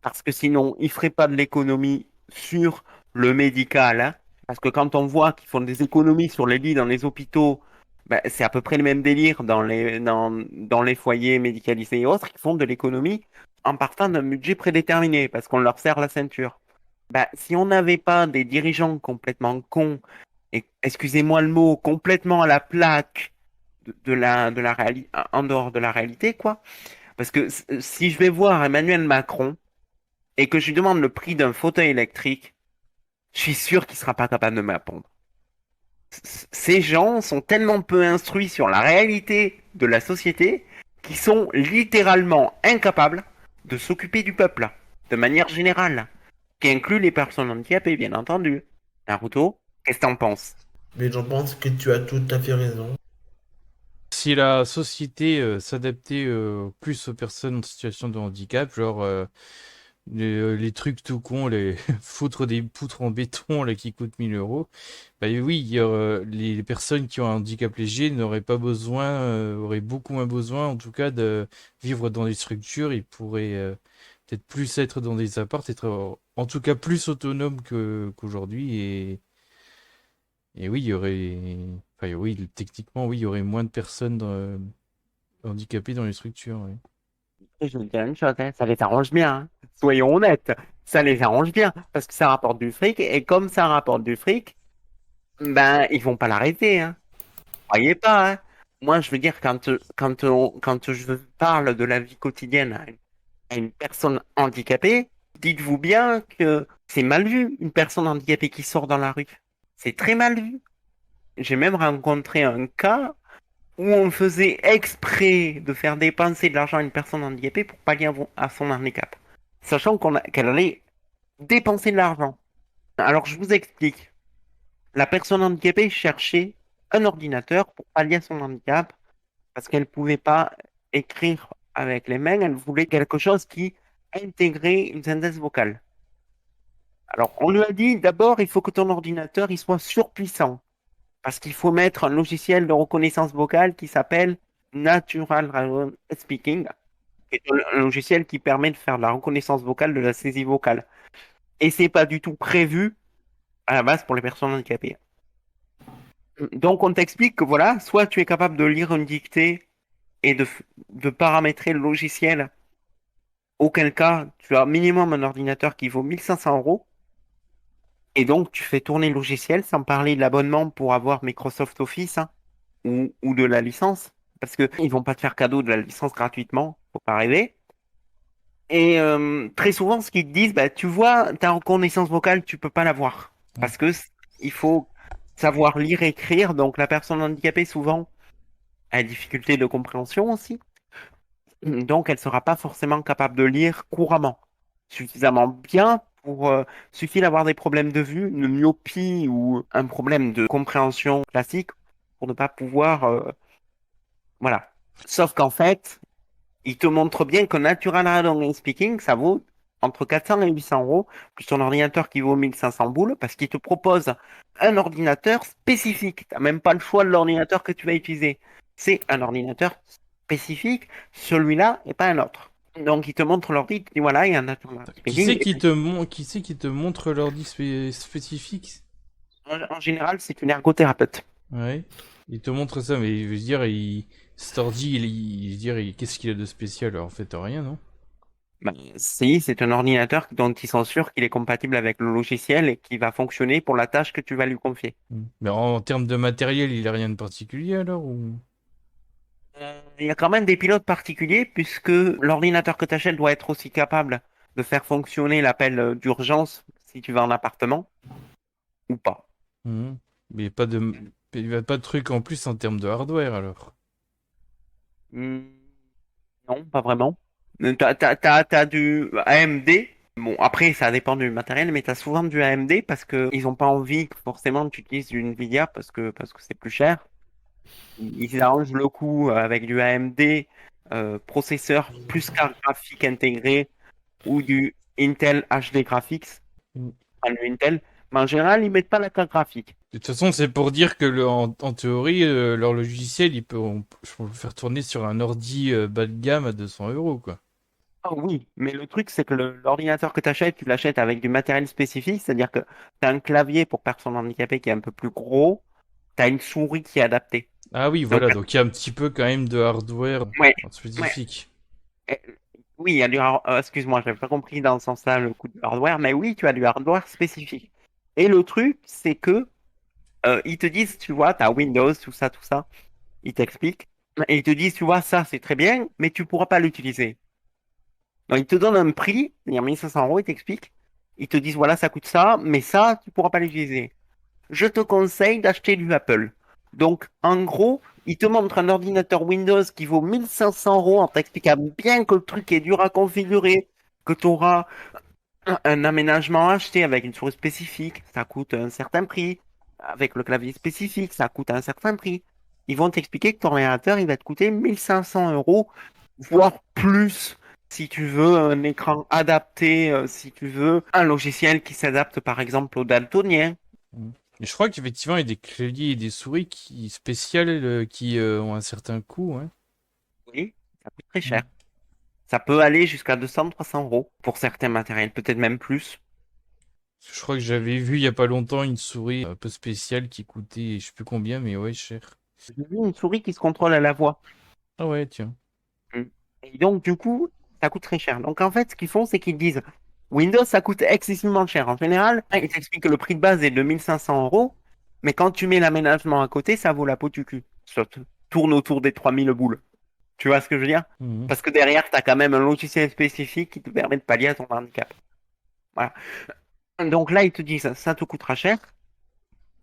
parce que sinon, ils feraient pas de l'économie sur le médical, hein. Parce que quand on voit qu'ils font des économies sur les lits dans les hôpitaux, ben, c'est à peu près le même délire dans les foyers médicalisés et autres, qui font de l'économie en partant d'un budget prédéterminé, parce qu'on leur serre la ceinture. Ben, si on n'avait pas des dirigeants complètement cons, et excusez-moi le mot, complètement à la plaque de la réalité, en dehors de la réalité, quoi. Parce que si je vais voir Emmanuel Macron, et que je lui demande le prix d'un fauteuil électrique, je suis sûr qu'il sera pas capable de me répondre. Ces gens sont tellement peu instruits sur la réalité de la société qu'ils sont littéralement incapables de s'occuper du peuple, de manière générale, qui inclut les personnes handicapées, bien entendu. Naruto, qu'est-ce que t'en penses? Mais j'en pense que tu as tout à fait raison. Si la société s'adaptait plus aux personnes en situation de handicap, genre les trucs tout cons, les foutre des poutres en béton là, qui coûtent 1 000 euros, bah oui, les personnes qui ont un handicap léger n'auraient pas besoin, auraient beaucoup moins besoin en tout cas de vivre dans des structures, ils pourraient peut-être plus être dans des apparts, être en tout cas plus autonomes qu'aujourd'hui et oui, il y aurait, enfin oui, techniquement oui, il y aurait moins de personnes handicapées dans les structures. Ouais. Et je me dis la même chose, hein, ça les arrange bien, hein. Soyons honnêtes, ça les arrange bien, parce que ça rapporte du fric, et comme ça rapporte du fric, ben, ils vont pas l'arrêter, hein. Croyez pas, hein. moi, je veux dire, quand je parle de la vie quotidienne à une personne handicapée, dites-vous bien que c'est mal vu, une personne handicapée qui sort dans la rue. C'est très mal vu. J'ai même rencontré un cas où on faisait exprès de faire dépenser de l'argent à une personne handicapée pour pallier à son handicap, sachant qu'elle allait dépenser de l'argent. Alors, je vous explique. La personne handicapée cherchait un ordinateur pour pallier à son handicap parce qu'elle ne pouvait pas écrire avec les mains, elle voulait quelque chose qui intégrait une synthèse vocale. Alors, on lui a dit, d'abord, il faut que ton ordinateur il soit surpuissant, parce qu'il faut mettre un logiciel de reconnaissance vocale qui s'appelle Natural Language Speaking, qui est un logiciel qui permet de faire de la reconnaissance vocale, de la saisie vocale. Et c'est pas du tout prévu à la base pour les personnes handicapées. Donc, on t'explique que voilà, soit tu es capable de lire une dictée et de paramétrer le logiciel, auquel cas tu as minimum un ordinateur qui vaut 1 500 €, et donc tu fais tourner le logiciel sans parler de l'abonnement pour avoir Microsoft Office, hein, ou de la licence, parce que ils vont pas te faire cadeau de la licence gratuitement, faut pas rêver. Et très souvent, ce qu'ils te disent, bah, tu vois, ta reconnaissance vocale, tu peux pas l'avoir, Mm. parce que il faut savoir lire et écrire, donc la personne handicapée souvent a des difficultés de compréhension aussi. Donc, elle ne sera pas forcément capable de lire couramment, suffisamment bien pour suffit d'avoir des problèmes de vue, une myopie ou un problème de compréhension classique pour ne pas pouvoir, voilà. Sauf qu'en fait, il te montre bien que Natural Language Speaking, ça vaut entre 400 et 800 €, plus ton ordinateur qui vaut 1500 boules, parce qu'il te propose un ordinateur spécifique. Tu n'as même pas le choix de l'ordinateur que tu vas utiliser. C'est un ordinateur spécifique, celui-là et pas un autre. Donc il te montre l'ordi, il te dit voilà, il y a un Natural Language Speaking. Et Qui c'est qui te montre l'ordi spécifique? en général, c'est une ergothérapeute. Ouais. Il te montre ça, mais je veux dire, cet ordi, je veux dire, qu'est-ce qu'il a de spécial? Alors, en fait, rien, non? Ben, si, c'est un ordinateur dont ils sont sûrs qu'il est compatible avec le logiciel et qui va fonctionner pour la tâche que tu vas lui confier. Mm. Mais en termes de matériel, il a rien de particulier alors ou... Il y a quand même des pilotes particuliers puisque l'ordinateur que tu achètes doit être aussi capable de faire fonctionner l'appel d'urgence si tu vas en appartement ou pas. Mhm. Mais pas de, il y a pas de truc en plus en termes de hardware alors. Hmm, non, pas vraiment. T'as du AMD. Bon, après, ça dépend du matériel, mais t'as souvent du AMD parce que ils ont pas envie que forcément tu utilises du Nvidia parce que c'est plus cher. Ils arrangent le coup avec du AMD, processeur plus carte graphique intégrée ou du Intel HD Graphics, Mm. enfin, le Intel, mais en général, ils mettent pas la carte graphique. De toute façon, c'est pour dire que en théorie, leur logiciel, je peux le faire tourner sur un ordi bas de gamme à 200 € quoi. Ah oui, mais le truc, c'est que l'ordinateur que tu achètes, tu l'achètes avec du matériel spécifique, c'est-à-dire que tu as un clavier pour personnes handicapées qui est un peu plus gros, tu as une souris qui est adaptée. Ah oui, Donc, voilà, donc il y a un petit peu quand même de hardware ouais, ouais. spécifique. Euh, Oui, il y a excuse-moi, j'avais pas compris dans ce sens-là le coup de hardware, mais oui, tu as du hardware spécifique. Et le truc, c'est que ils te disent, tu vois, tu as Windows, tout ça, ils t'expliquent, et ils te disent, tu vois, ça, c'est très bien, mais tu pourras pas l'utiliser. Donc, ils te donnent un prix, il y a 1 500 €, ils t'expliquent. Ils te disent, voilà, ça coûte ça, mais ça, tu pourras pas l'utiliser. Je te conseille d'acheter du Apple. Donc, en gros, ils te montrent un ordinateur Windows qui vaut 1 500 € en t'expliquant bien que le truc est dur à configurer, que tu auras un aménagement à acheter avec une souris spécifique, ça coûte un certain prix. Avec le clavier spécifique, ça coûte un certain prix. Ils vont t'expliquer que ton ordinateur, il va te coûter 1 500 €, voire plus, si tu veux un écran adapté, si tu veux un logiciel qui s'adapte par exemple aux daltoniens. Mm. Et je crois qu'effectivement, il y a des claviers et des souris spéciales qui ont un certain coût, hein. Oui, ça coûte très Mm. cher. Ça peut aller jusqu'à 200, 300 € pour certains matériels, peut-être même plus. Je crois que j'avais vu il y a pas longtemps une souris un peu spéciale qui coûtait je sais plus combien, mais ouais, cher. J'ai vu une souris qui se contrôle à la voix. Ah ouais, tiens. Mm. Et donc, du coup, ça coûte très cher. Donc, en fait, ce qu'ils font, c'est qu'ils disent Windows, ça coûte excessivement cher. En général, ils t'expliquent que le prix de base est de 1 500 €, mais quand tu mets l'aménagement à côté, ça vaut la peau du cul. tourne autour des 3000 boules. Tu vois ce que je veux dire? Mhm. Parce que derrière, tu as quand même un logiciel spécifique qui te permet de pallier à ton handicap. Voilà. Donc là, ils te disent, ça te coûtera cher.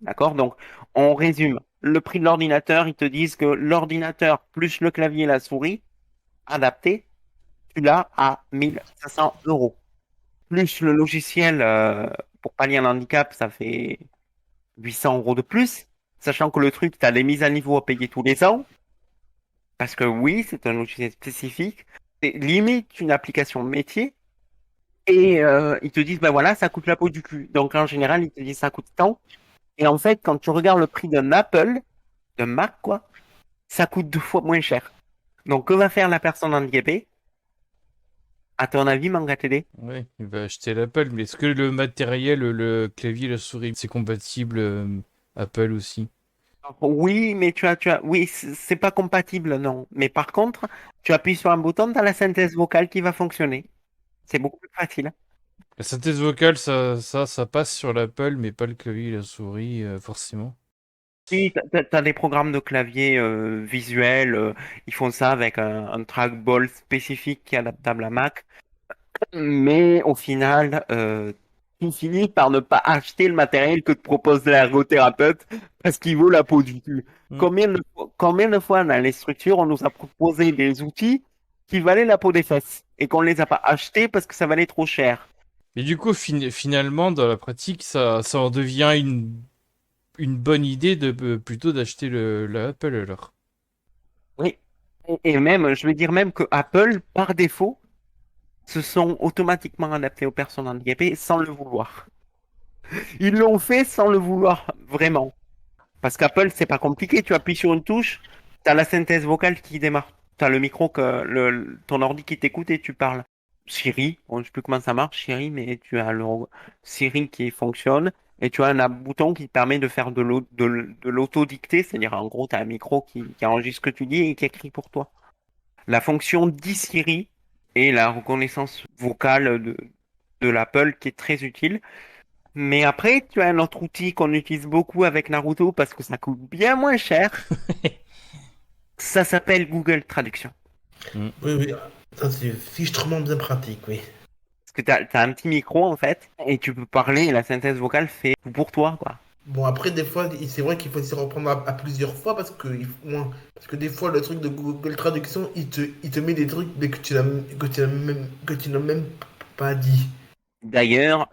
D'accord? Donc, on résume. Le prix de l'ordinateur, ils te disent que l'ordinateur plus le clavier et la souris adapté, tu l'as à 1500 euros. Plus le logiciel pour pallier un handicap, ça fait 800 euros de plus. Sachant que le truc, tu as des mises à niveau à payer tous les ans. Parce que oui, c'est un logiciel spécifique. C'est limite une application métier. Et ils te disent, ben voilà, ça coûte la peau du cul. Donc en général, ils te disent ça coûte tant. Et en fait, quand tu regardes le prix d'un Apple, d'un Mac, quoi, ça coûte 2 fois moins cher. Donc que va faire la personne handicapée? À ton avis, Manga TD? Ouais, il va acheter l'Apple, mais est-ce que le matériel, le clavier, la souris, c'est compatible Apple aussi? Oui, mais oui, c'est pas compatible, non. Mais par contre, tu appuies sur un bouton, tu as la synthèse vocale qui va fonctionner. C'est beaucoup plus facile. La synthèse vocale, ça passe sur l'Apple, mais pas le clavier et la souris, forcément. Oui, t'as des programmes de clavier visuel, ils font ça avec un trackball spécifique qui est adaptable à Mac. Mais au final, tu finis par ne pas acheter le matériel que te propose l'ergothérapeute parce qu'il vaut la peau du cul. Hmm. Combien de fois dans les structures, on nous a proposé des outils qui valaient la peau des fesses et qu'on ne les a pas achetés parce que ça valait trop cher. Et du coup, finalement, dans la pratique, ça en devient une bonne idée de plutôt d'acheter la Apple alors. Oui. Et même, je vais dire même que Apple, par défaut, se sont automatiquement adaptés aux personnes handicapées sans le vouloir. Ils l'ont fait sans le vouloir, vraiment. Parce qu'Apple, c'est pas compliqué. Tu appuies sur une touche, tu as la synthèse vocale qui démarre. Tu as le micro, ton ordi qui t'écoute et tu parles. Siri, bon, je sais plus comment ça marche, Siri, mais tu as le Siri qui fonctionne et tu as un bouton qui te permet de faire de l'auto-dictée, c'est-à-dire en gros, tu as un micro qui enregistre ce que tu dis et qui écrit pour toi. La fonction d'e-Siri et la reconnaissance vocale de l'Apple qui est très utile. Mais après, tu as un autre outil qu'on utilise beaucoup avec Naruto parce que ça coûte bien moins cher. Ça s'appelle Google Traduction. Hmm. Oui, oui, ça c'est fichtrement bien pratique, oui. Parce que tu as un petit micro en fait et tu peux parler et la synthèse vocale fait tout pour toi, quoi. Bon, après, des fois, c'est vrai qu'il faut s'y reprendre à plusieurs fois parce que des fois, le truc de Google Traduction, il te met des trucs mais que tu n'as même pas dit. D'ailleurs,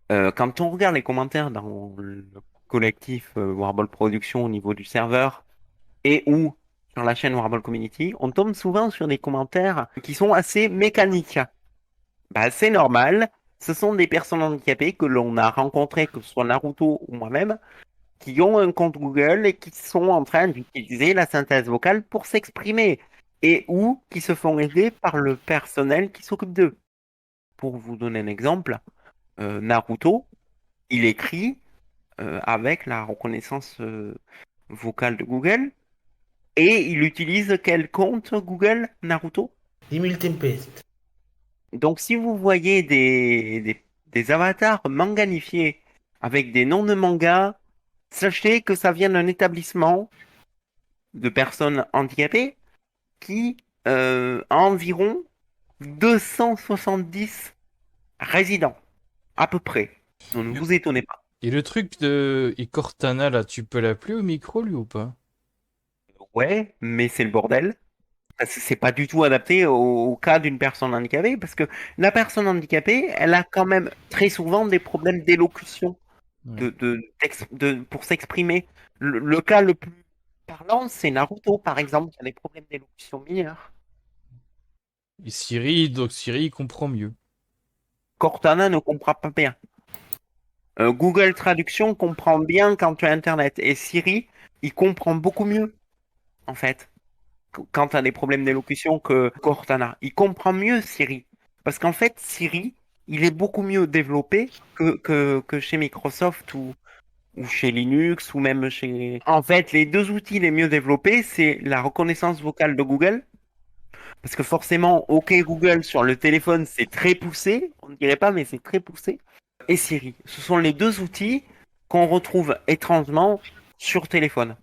quand on regarde les commentaires dans le collectif Warble Production au niveau du serveur et ou sur la chaîne Warble Community, on tombe souvent sur des commentaires qui sont assez mécaniques. Bah, c'est normal. Ce sont des personnes handicapées que l'on a rencontrées, que ce soit Naruto ou moi-même, qui ont un compte Google et qui sont en train d'utiliser la synthèse vocale pour s'exprimer et ou qui se font aider par le personnel qui s'occupe d'eux. Pour vous donner un exemple, Naruto, il écrit avec la reconnaissance vocale de Google et il utilise quel compte Google, Naruto? Emile Tempest. Donc, si vous voyez des avatars manganifiés avec des noms de mangas, sachez que ça vient d'un établissement de personnes handicapées qui a environ 270 résidents, à peu près. Donc, ne vous étonnez pas. Et le truc de Cortana, là, tu peux l'appeler au micro, lui, ou pas? Ouais, mais c'est le bordel. Parce que c'est pas du tout adapté au cas d'une personne handicapée, parce que la personne handicapée, elle a quand même très souvent des problèmes d'élocution. Ouais. Pour s'exprimer. Le cas le plus parlant, c'est Naruto, par exemple, qui a des problèmes d'élocution mineurs. Et Siri, donc Siri, il comprend mieux. Cortana ne comprend pas bien. Google Traduction comprend bien quand tu as Internet. Et Siri, il comprend beaucoup mieux, en fait, quand tu as des problèmes d'élocution que Cortana. Il comprend mieux Siri. Parce qu'en fait, Siri, il est beaucoup mieux développé que chez Microsoft ou chez Linux, ou même chez... En fait, les deux outils les mieux développés, c'est la reconnaissance vocale de Google. Parce que forcément, OK Google sur le téléphone, c'est très poussé. On ne dirait pas, mais c'est très poussé. Et Siri. Ce sont les deux outils qu'on retrouve étrangement sur téléphone.